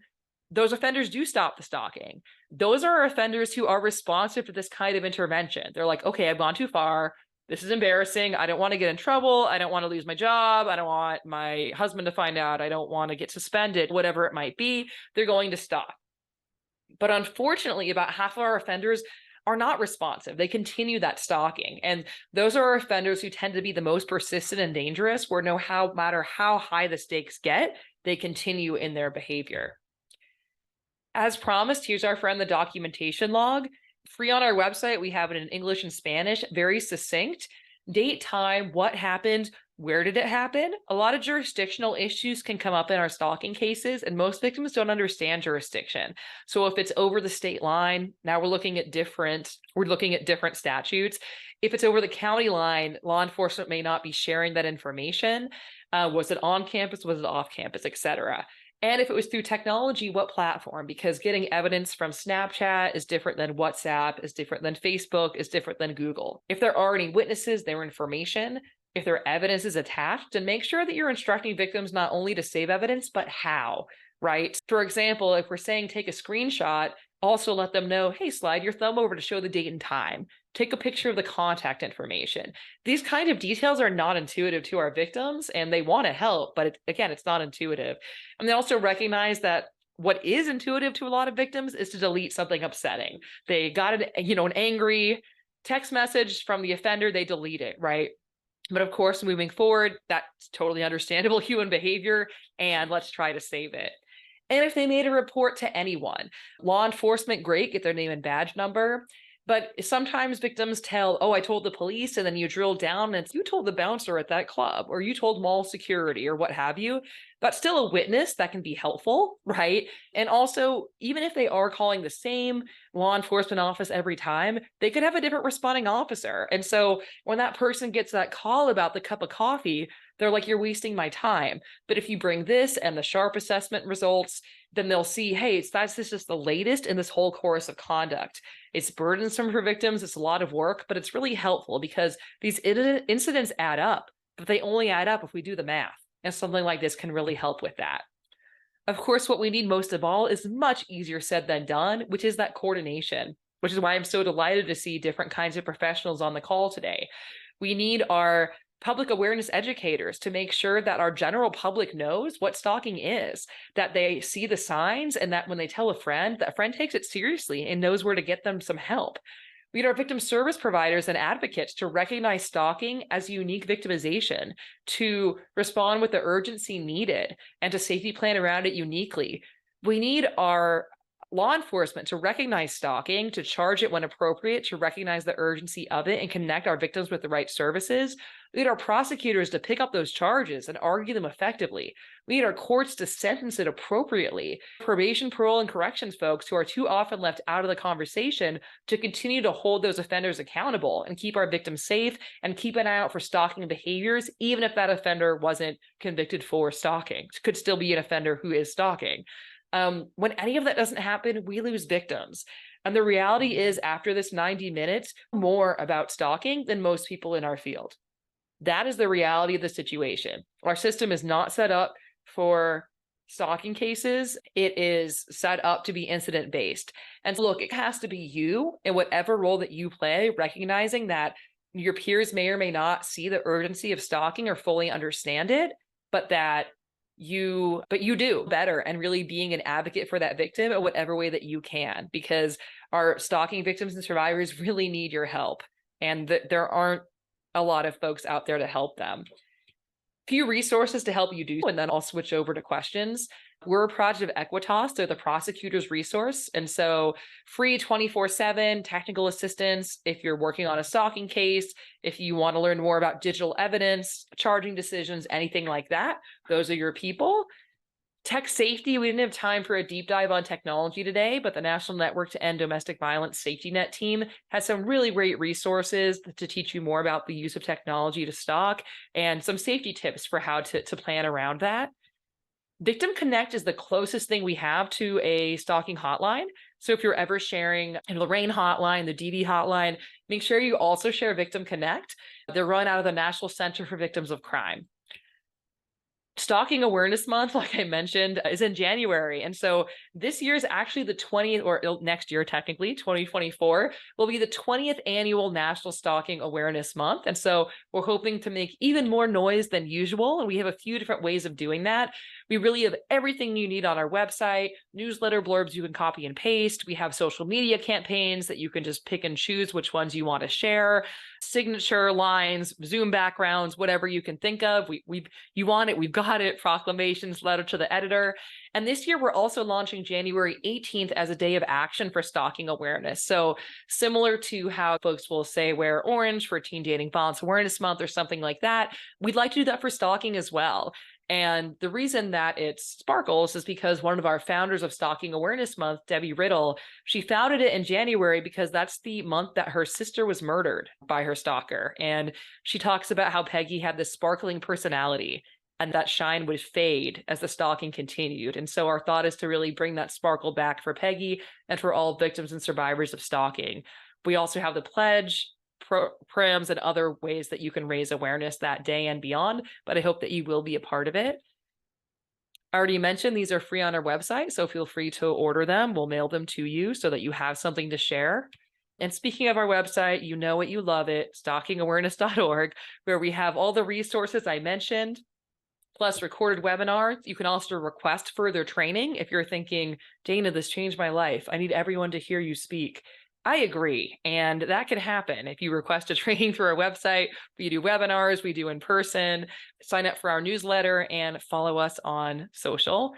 those offenders do stop the stalking. Those are offenders who are responsive to this kind of intervention. They're like, okay, I've gone too far. This is embarrassing. I don't want to get in trouble. I don't want to lose my job. I don't want my husband to find out. I don't want to get suspended, whatever it might be. They're going to stop. But unfortunately, about half of our offenders are not responsive. They continue that stalking. And those are offenders who tend to be the most persistent and dangerous, where no matter how high the stakes get, they continue in their behavior. As promised, here's our friend, the documentation log. Free on our website. We have it in English and Spanish, very succinct. Date, time, what happened, where did it happen? A lot of jurisdictional issues can come up in our stalking cases, and most victims don't understand jurisdiction. So if it's over the state line, now we're looking at different statutes. If it's over the county line, law enforcement may not be sharing that information. Was it on campus? Was it off campus, etc.? And if it was through technology, what platform? Because getting evidence from Snapchat is different than WhatsApp, is different than Facebook, is different than Google. If there are any witnesses, their information, if their evidence is attached, and make sure that you're instructing victims not only to save evidence, but how, right? For example, if we're saying take a screenshot, also let them know, hey, slide your thumb over to show the date and time. Take a picture of the contact information. These kind of details are not intuitive to our victims, and they want to help, but again, it's not intuitive. And they also recognize that what is intuitive to a lot of victims is to delete something upsetting. They got an angry text message from the offender, they delete it, right? But of course, moving forward, that's totally understandable human behavior, and let's try to save it. And if they made a report to anyone, law enforcement, great, get their name and badge number. But sometimes victims tell, oh, I told the police, and then you drill down and you told the bouncer at that club, or you told mall security, or what have you. That's still a witness that can be helpful, right? And also, even if they are calling the same law enforcement office every time, they could have a different responding officer. And so when that person gets that call about the cup of coffee, they're like, you're wasting my time. But if you bring this and the sharp assessment results, then they'll see, hey, this is just the latest in this whole course of conduct. It's burdensome for victims. It's a lot of work, but it's really helpful because these incidents add up, but they only add up if we do the math. And something like this can really help with that. Of course, what we need most of all is much easier said than done, which is that coordination, which is why I'm so delighted to see different kinds of professionals on the call today. We need our public awareness educators to make sure that our general public knows what stalking is, that they see the signs, and that when they tell a friend, that friend takes it seriously and knows where to get them some help. We need our victim service providers and advocates to recognize stalking as unique victimization, to respond with the urgency needed, and to safety plan around it uniquely. We need our law enforcement to recognize stalking, to charge it when appropriate, to recognize the urgency of it and connect our victims with the right services. We need our prosecutors to pick up those charges and argue them effectively. We need our courts to sentence it appropriately. Probation, parole, and corrections folks who are too often left out of the conversation to continue to hold those offenders accountable and keep our victims safe and keep an eye out for stalking behaviors, even if that offender wasn't convicted for stalking. It could still be an offender who is stalking. When any of that doesn't happen, we lose victims. And the reality is, after this 90 minutes, more about stalking than most people in our field. That is the reality of the situation. Our system is not set up for stalking cases. It is set up to be incident-based. And so look, it has to be you in whatever role that you play, recognizing that your peers may or may not see the urgency of stalking or fully understand it, but you do better, and really being an advocate for that victim in whatever way that you can, because our stalking victims and survivors really need your help. and there aren't a lot of folks out there to help them. Few resources to help you do, and then I'll switch over to questions. We're a project of Equitas. They're the prosecutor's resource. And so free 24/7 technical assistance if you're working on a stalking case, if you want to learn more about digital evidence, charging decisions, anything like that, those are your people. Tech safety, we didn't have time for a deep dive on technology today, but the National Network to End Domestic Violence Safety Net team has some really great resources to teach you more about the use of technology to stalk and some safety tips for how to plan around that. Victim Connect is the closest thing we have to a stalking hotline. So if you're ever sharing the Lorraine hotline, the DV hotline, make sure you also share Victim Connect. They're run out of the National Center for Victims of Crime. Stalking Awareness Month, like I mentioned, is in January. And so this year is actually the 20th, or next year, technically, 2024, will be the 20th annual National Stalking Awareness Month. And so we're hoping to make even more noise than usual. And we have a few different ways of doing that. We really have everything you need on our website, newsletter blurbs you can copy and paste. We have social media campaigns that you can just pick and choose which ones you want to share, signature lines, Zoom backgrounds, whatever you can think of. You want it, we've got it, proclamations, letter to the editor. And this year, we're also launching January 18th as a day of action for stalking awareness. So similar to how folks will say wear orange for Teen Dating Violence Awareness Month or something like that, we'd like to do that for stalking as well. And the reason that it sparkles is because one of our founders of Stalking Awareness Month, Debbie Riddle, she founded it in January because that's the month that her sister was murdered by her stalker. And she talks about how Peggy had this sparkling personality and that shine would fade as the stalking continued. And so our thought is to really bring that sparkle back for Peggy and for all victims and survivors of stalking. We also have the pledge, programs, and other ways that you can raise awareness that day and beyond, but I hope that you will be a part of it. I already mentioned these are free on our website, so feel free to order them. We'll mail them to you so that you have something to share. And speaking of our website, you know it, you love it, stalkingawareness.org, where we have all the resources I mentioned, plus recorded webinars. You can also request further training if you're thinking, Dana, this changed my life. I need everyone to hear you speak. I agree. And that can happen if you request a training through our website. We do webinars, we do in person, sign up for our newsletter, and follow us on social.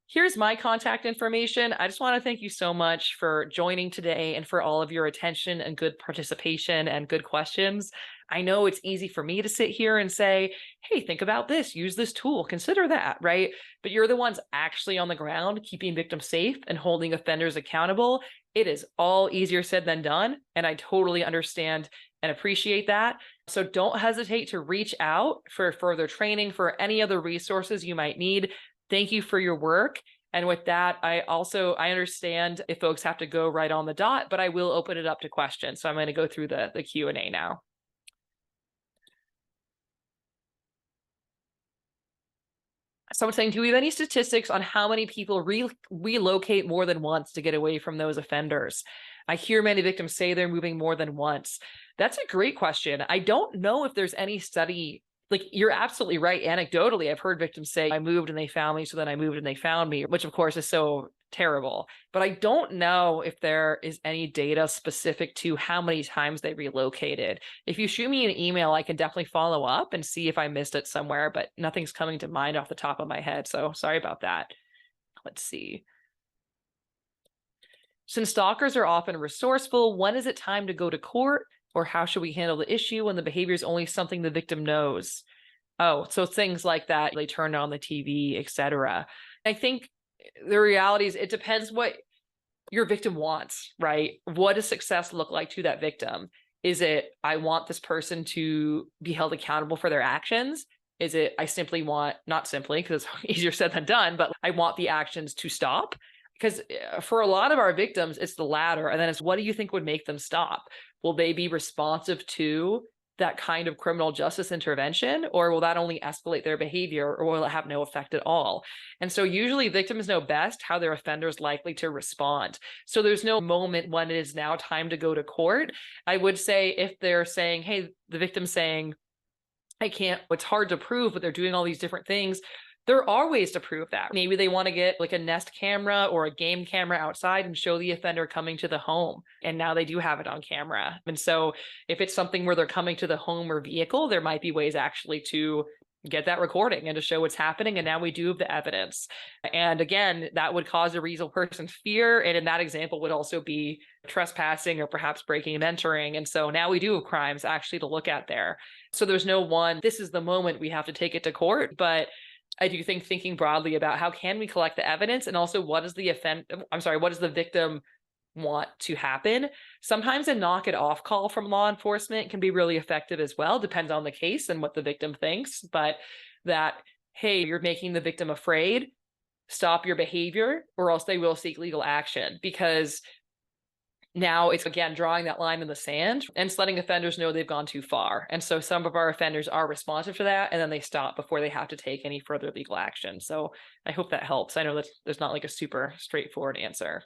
Here's my contact information. I just want to thank you so much for joining today and for all of your attention and good participation and good questions. I know it's easy for me to sit here and say, hey, think about this, use this tool, consider that, right? But you're the ones actually on the ground, keeping victims safe and holding offenders accountable. It is all easier said than done. And I totally understand and appreciate that. So don't hesitate to reach out for further training, for any other resources you might need. Thank you for your work. And with that, I understand if folks have to go right on the dot, but I will open it up to questions. So I'm going to go through the Q&A now. Someone's saying, do we have any statistics on how many people relocate more than once to get away from those offenders? I hear many victims say they're moving more than once. That's a great question. I don't know if there's any study. Like, you're absolutely right. Anecdotally, I've heard victims say, I moved and they found me, so then I moved and they found me, which of course is so terrible. But I don't know if there is any data specific to how many times they relocated. If you shoot me an email, I can definitely follow up and see if I missed it somewhere, but nothing's coming to mind off the top of my head. So sorry about that. Let's see. Since stalkers are often resourceful, when is it time to go to court? Or how should we handle the issue when the behavior is only something the victim knows? Oh, so things like that, they turned on the TV, etc. I think the reality is it depends what your victim wants, right? What does success look like to that victim? Is it, I want this person to be held accountable for their actions? Is it, I simply want, not simply, because it's easier said than done, but I want the actions to stop? Because for a lot of our victims, it's the latter. And then it's, what do you think would make them stop? Will they be responsive to that kind of criminal justice intervention, or will that only escalate their behavior, or will it have no effect at all? And so usually victims know best how their offender is likely to respond. So there's no moment when it is now time to go to court. I would say if they're saying, hey, the victim's saying, I can't, it's hard to prove, but they're doing all these different things. There are ways to prove that. Maybe they want to get like a Nest camera or a game camera outside and show the offender coming to the home. And now they do have it on camera. And so if it's something where they're coming to the home or vehicle, there might be ways actually to get that recording and to show what's happening. And now we do have the evidence. And again, that would cause a reasonable person fear. And in that example would also be trespassing or perhaps breaking and entering. And so now we do have crimes actually to look at there. So there's no one, this is the moment we have to take it to court. But I do think thinking broadly about how can we collect the evidence, and also what does what does the victim want to happen? Sometimes a knock it off call from law enforcement can be really effective as well. Depends on the case and what the victim thinks, but that, hey, you're making the victim afraid, stop your behavior, or else they will seek legal action. Because now it's, again, drawing that line in the sand and letting offenders know they've gone too far. And so some of our offenders are responsive to that, and then they stop before they have to take any further legal action. So I hope that helps. I know that there's not like a super straightforward answer.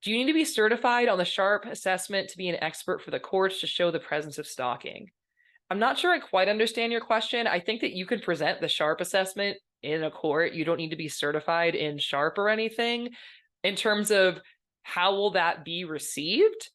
Do you need to be certified on the SHARP assessment to be an expert for the courts to show the presence of stalking? I'm not sure I quite understand your question. I think that you can present the SHARP assessment in a court. You don't need to be certified in SHARP or anything. In terms of how will that be received?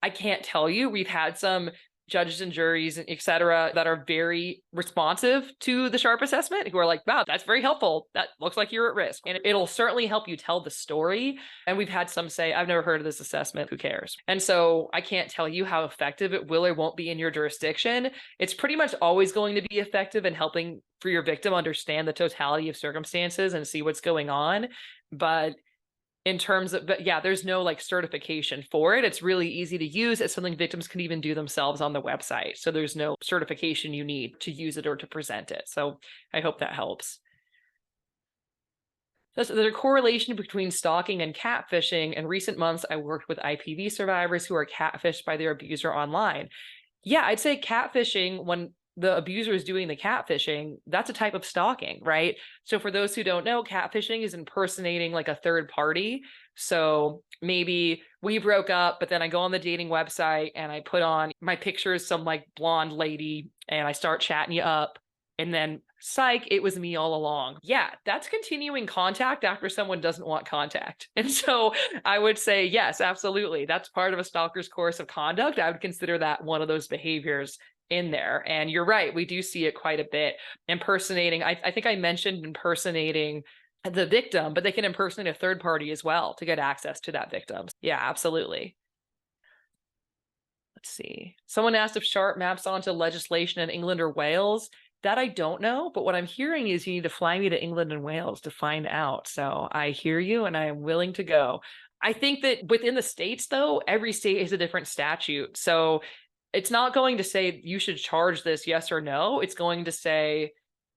I can't tell you. We've had some judges and juries, et cetera, that are very responsive to the SHARP assessment, who are like, wow, that's very helpful. That looks like you're at risk. And it'll certainly help you tell the story. And we've had some say, I've never heard of this assessment. Who cares? And so I can't tell you how effective it will or won't be in your jurisdiction. It's pretty much always going to be effective in helping for your victim understand the totality of circumstances and see what's going on. But in terms of, but yeah, there's no like certification for it. It's really easy to use. It's something victims can even do themselves on the website. So there's no certification you need to use it or to present it. So I hope that helps. There's a correlation between stalking and catfishing. In recent months, I worked with IPV survivors who are catfished by their abuser online. Yeah, I'd say catfishing, when the abuser is doing the catfishing, that's a type of stalking, right? So for those who don't know, catfishing is impersonating like a third party. So maybe we broke up, but then I go on the dating website and I put on my pictures, some like blonde lady, and I start chatting you up. And then, psych, it was me all along. Yeah, that's continuing contact after someone doesn't want contact. And so I would say, yes, absolutely. That's part of a stalker's course of conduct. I would consider that one of those behaviors in there. And you're right, we do see it quite a bit. Impersonating, I think I mentioned impersonating the victim, but they can impersonate a third party as well to get access to that victim. Yeah, absolutely. Let's see. Someone asked if SHARP maps onto legislation in England or Wales. That I don't know, but what I'm hearing is you need to fly me to England and Wales to find out. So I hear you and I am willing to go. I think that within the states, though, every state has a different statute. So it's not going to say you should charge this, yes or no. It's going to say,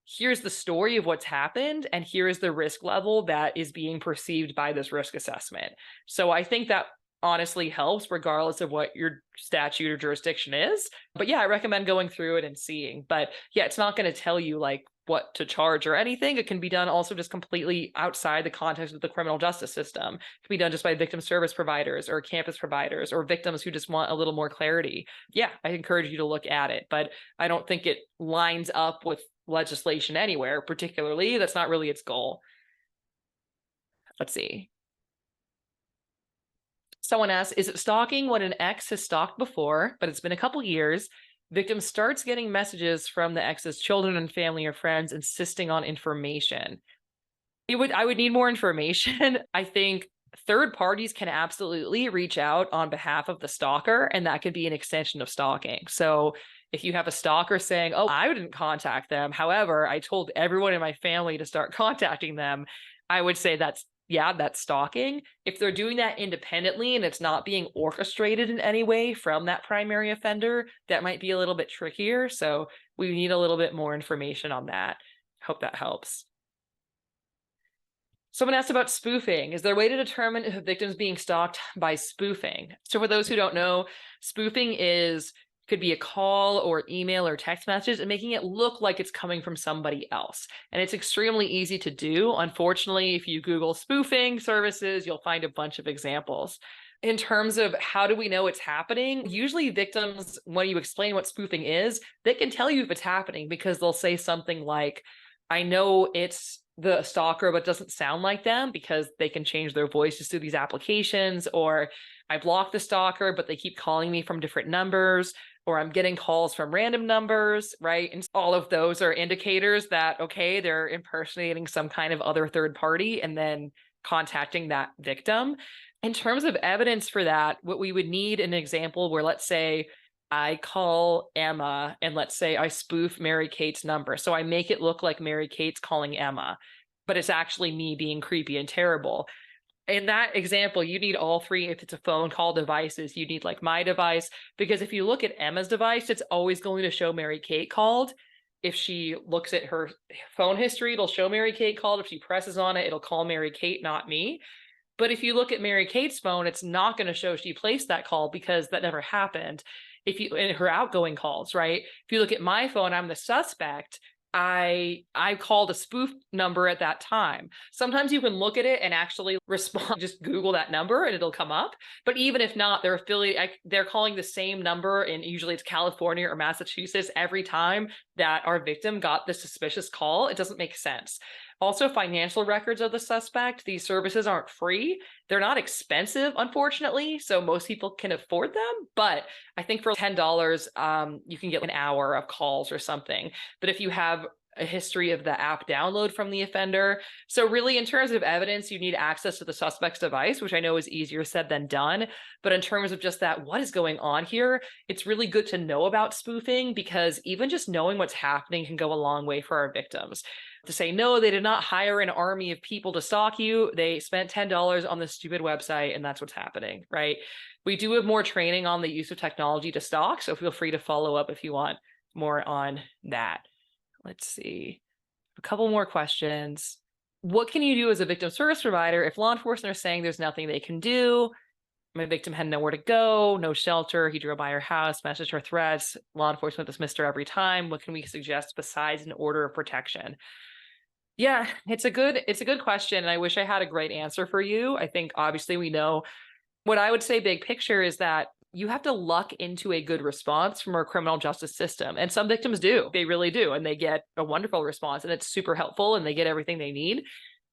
here's the story of what's happened, and here is the risk level that is being perceived by this risk assessment. So I think that honestly helps regardless of what your statute or jurisdiction is. But yeah, I recommend going through it and seeing. But yeah, it's not going to tell you like what to charge or anything. It can be done also just completely outside the context of the criminal justice system. It can be done just by victim service providers or campus providers or victims who just want a little more clarity. Yeah, I encourage you to look at it, but I don't think it lines up with legislation anywhere particularly. That's not really its goal. Let's see. Someone asks, is it stalking when an ex has stalked before, but it's been a couple years? Victim starts getting messages from the ex's children and family or friends insisting on information. I would need more information. I think third parties can absolutely reach out on behalf of the stalker, and that could be an extension of stalking. So if you have a stalker saying, oh, I didn't contact them, however, I told everyone in my family to start contacting them, I would say that's stalking. If they're doing that independently and it's not being orchestrated in any way from that primary offender, that might be a little bit trickier. So we need a little bit more information on that. Hope that helps. Someone asked about spoofing. Is there a way to determine if a victim is being stalked by spoofing? So for those who don't know, spoofing could be a call or email or text message and making it look like it's coming from somebody else. And it's extremely easy to do. Unfortunately, if you Google spoofing services, you'll find a bunch of examples. In terms of how do we know it's happening, usually victims, when you explain what spoofing is, they can tell you if it's happening because they'll say something like, I know it's the stalker, but it doesn't sound like them because they can change their voices through these applications, or I blocked the stalker, but they keep calling me from different numbers, or I'm getting calls from random numbers, right? And all of those are indicators that, okay, they're impersonating some kind of other third party and then contacting that victim. In terms of evidence for that, what we would need an example where, let's say, I call Emma and let's say I spoof Mary Kate's number. So I make it look like Mary Kate's calling Emma, but it's actually me being creepy and terrible. In that example, you need all three. If it's a phone call devices, you need like my device, because if you look at Emma's device, it's always going to show Mary Kate called. If she looks at her phone history, it'll show Mary Kate called. If she presses on it, it'll call Mary Kate, not me. But if you look at Mary Kate's phone, it's not going to show she placed that call because that never happened. If you in her outgoing calls, right? If you look at my phone, I'm the suspect. I called a spoof number at that time. Sometimes you can look at it and actually respond, just Google that number and it'll come up. But even if not, they're affiliated, they're calling the same number, and usually it's California or Massachusetts every time that our victim got the suspicious call. It doesn't make sense. Also, financial records of the suspect. These services aren't free. They're not expensive, unfortunately, so most people can afford them. But I think for $10, you can get an hour of calls or something. But if you have a history of the app download from the offender. So really, in terms of evidence, you need access to the suspect's device, which I know is easier said than done. But in terms of just that, what is going on here? It's really good to know about spoofing, because even just knowing what's happening can go a long way for our victims. To say, no, they did not hire an army of people to stalk you. They spent $10 on this stupid website, and that's what's happening, right? We do have more training on the use of technology to stalk, so feel free to follow up if you want more on that. Let's see, a couple more questions. What can you do as a victim service provider if law enforcement are saying there's nothing they can do? My victim had nowhere to go, no shelter. He drove by her house, messaged her threats. Law enforcement dismissed her every time. What can we suggest besides an order of protection? Yeah, it's a good question. And I wish I had a great answer for you. I think obviously we know what I would say big picture is that you have to luck into a good response from our criminal justice system. And some victims do, they really do. And they get a wonderful response and it's super helpful and they get everything they need.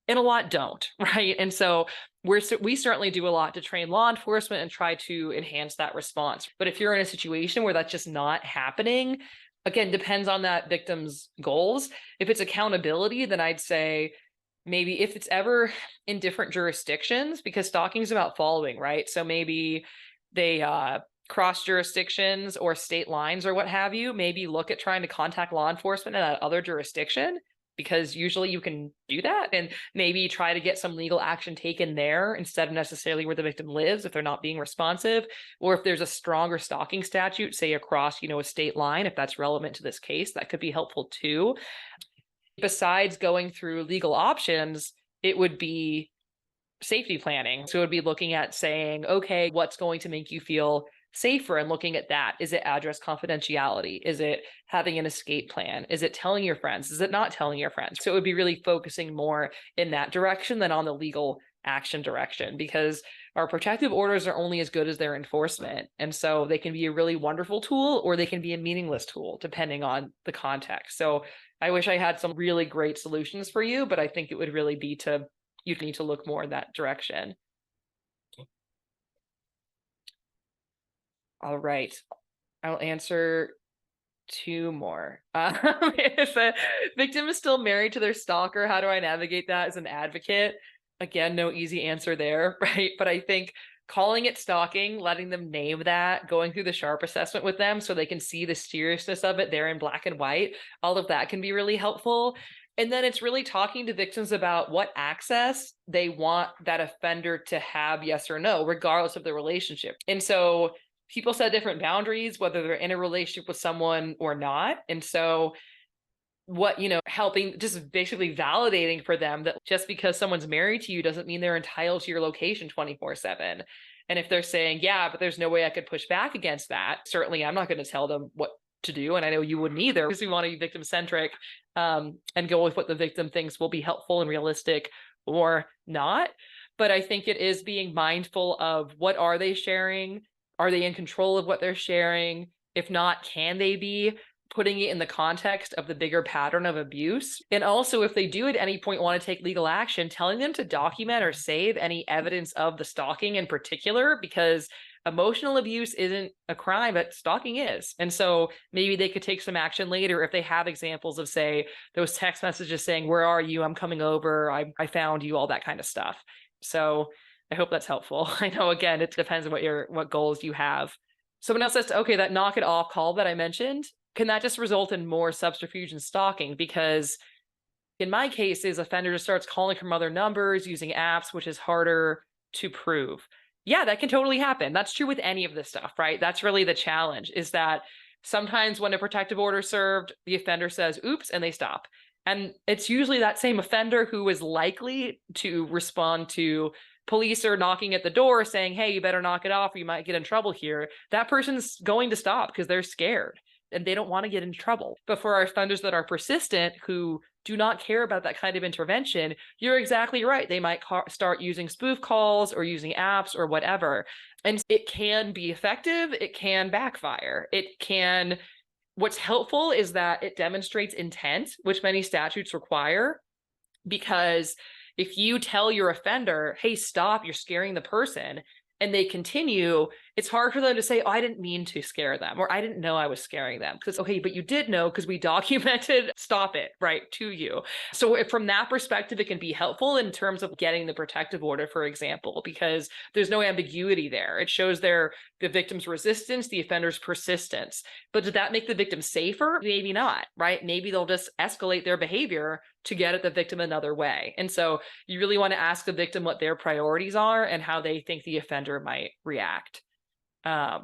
And a lot don't, right? And so we certainly do a lot to train law enforcement and try to enhance that response. But if you're in a situation where that's just not happening, again, depends on that victim's goals. If it's accountability, then I'd say maybe if it's ever in different jurisdictions, because stalking is about following, right? So maybe they cross jurisdictions or state lines or what have you, maybe look at trying to contact law enforcement in that other jurisdiction, because usually you can do that, and maybe try to get some legal action taken there instead of necessarily where the victim lives if they're not being responsive, or if there's a stronger stalking statute, say across, a state line, if that's relevant to this case, that could be helpful too. Besides going through legal options, it would be safety planning. So it would be looking at saying, okay, what's going to make you feel safer, and looking at that. Is it address confidentiality? Is it having an escape plan? Is it telling your friends? Is it not telling your friends? So it would be really focusing more in that direction than on the legal action direction, because our protective orders are only as good as their enforcement. And so they can be a really wonderful tool or they can be a meaningless tool depending on the context. So I wish I had some really great solutions for you, but I think it would really be you'd need to look more in that direction. All right, I'll answer two more. If a victim is still married to their stalker, how do I navigate that as an advocate? Again, no easy answer there, right? But I think calling it stalking, letting them name that, going through the SHARP assessment with them so they can see the seriousness of it there in black and white, all of that can be really helpful. And then it's really talking to victims about what access they want that offender to have, yes or no, regardless of the relationship. And so people set different boundaries, whether they're in a relationship with someone or not. And so helping, just basically validating for them that just because someone's married to you doesn't mean they're entitled to your location 24/7. And if they're saying, yeah, but there's no way I could push back against that, certainly I'm not going to tell them what to do. And I know you wouldn't either, because we want to be victim centric and go with what the victim thinks will be helpful and realistic or not. But I think it is being mindful of what are they sharing? Are they in control of what they're sharing? If not, can they be? putting it in the context of the bigger pattern of abuse. And also, if they do at any point want to take legal action, telling them to document or save any evidence of the stalking in particular, because emotional abuse isn't a crime, but stalking is. And so maybe they could take some action later if they have examples of, say, those text messages saying, "Where are you? I'm coming over. I found you," all that kind of stuff. So I hope that's helpful. I know, again, it depends on what goals you have. Someone else says, okay, that knock it off call that I mentioned, can that just result in more subterfuge and stalking? Because in my cases, offender just starts calling from other numbers using apps, which is harder to prove. Yeah, that can totally happen. That's true with any of this stuff, right? That's really the challenge, is that sometimes when a protective order is served, the offender says, oops, and they stop. And it's usually that same offender who is likely to respond to police are knocking at the door saying, hey, you better knock it off or you might get in trouble here. That person's going to stop because they're scared and they don't want to get into trouble. But for our offenders that are persistent, who do not care about that kind of intervention, you're exactly right. They might start using spoof calls or using apps or whatever. And it can be effective. It can backfire. What's helpful is that it demonstrates intent, which many statutes require, because if you tell your offender, hey, stop, you're scaring the person, and they continue, it's hard for them to say, oh, I didn't mean to scare them, or I didn't know I was scaring them. Because, okay, but you did know because we documented, stop it, right, to you. So from that perspective, it can be helpful in terms of getting the protective order, for example, because there's no ambiguity there. It shows the victim's resistance, the offender's persistence. But did that make the victim safer? Maybe not, right? Maybe they'll just escalate their behavior to get at the victim another way. And so you really want to ask the victim what their priorities are and how they think the offender might react. Okay,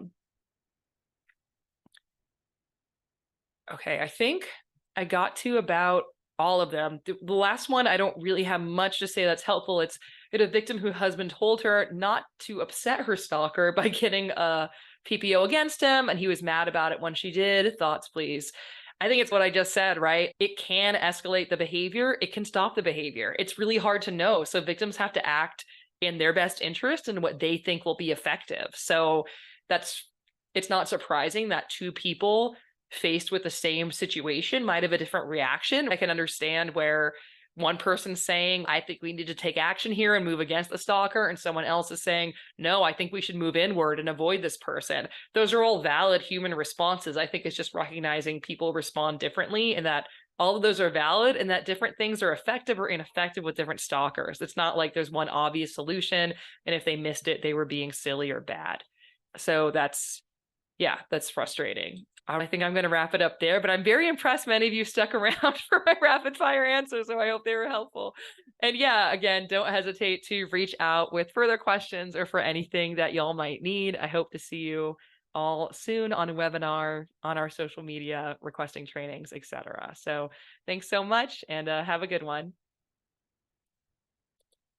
I think I got to about all of them. The last one, I don't really have much to say that's helpful. It's a victim whose husband told her not to upset her stalker by getting a PPO against him, and he was mad about it when she did. Thoughts, please. I think it's what I just said, right? It can escalate the behavior. It can stop the behavior. It's really hard to know. So victims have to act in their best interest and what they think will be effective. So it's not surprising that two people faced with the same situation might have a different reaction. I can understand where one person's saying, I think we need to take action here and move against the stalker, and someone else is saying, no, I think we should move inward and avoid this person. Those are all valid human responses. I think it's just recognizing people respond differently, and that all of those are valid, and that different things are effective or ineffective with different stalkers. It's not like there's one obvious solution, and if they missed it, they were being silly or bad. So that's frustrating. I think I'm going to wrap it up there, but I'm very impressed many of you stuck around for my rapid fire answers, so I hope they were helpful. And yeah, again, don't hesitate to reach out with further questions or for anything that y'all might need. I hope to see you all soon on a webinar, on our social media, requesting trainings, etc. So thanks so much, and have a good one.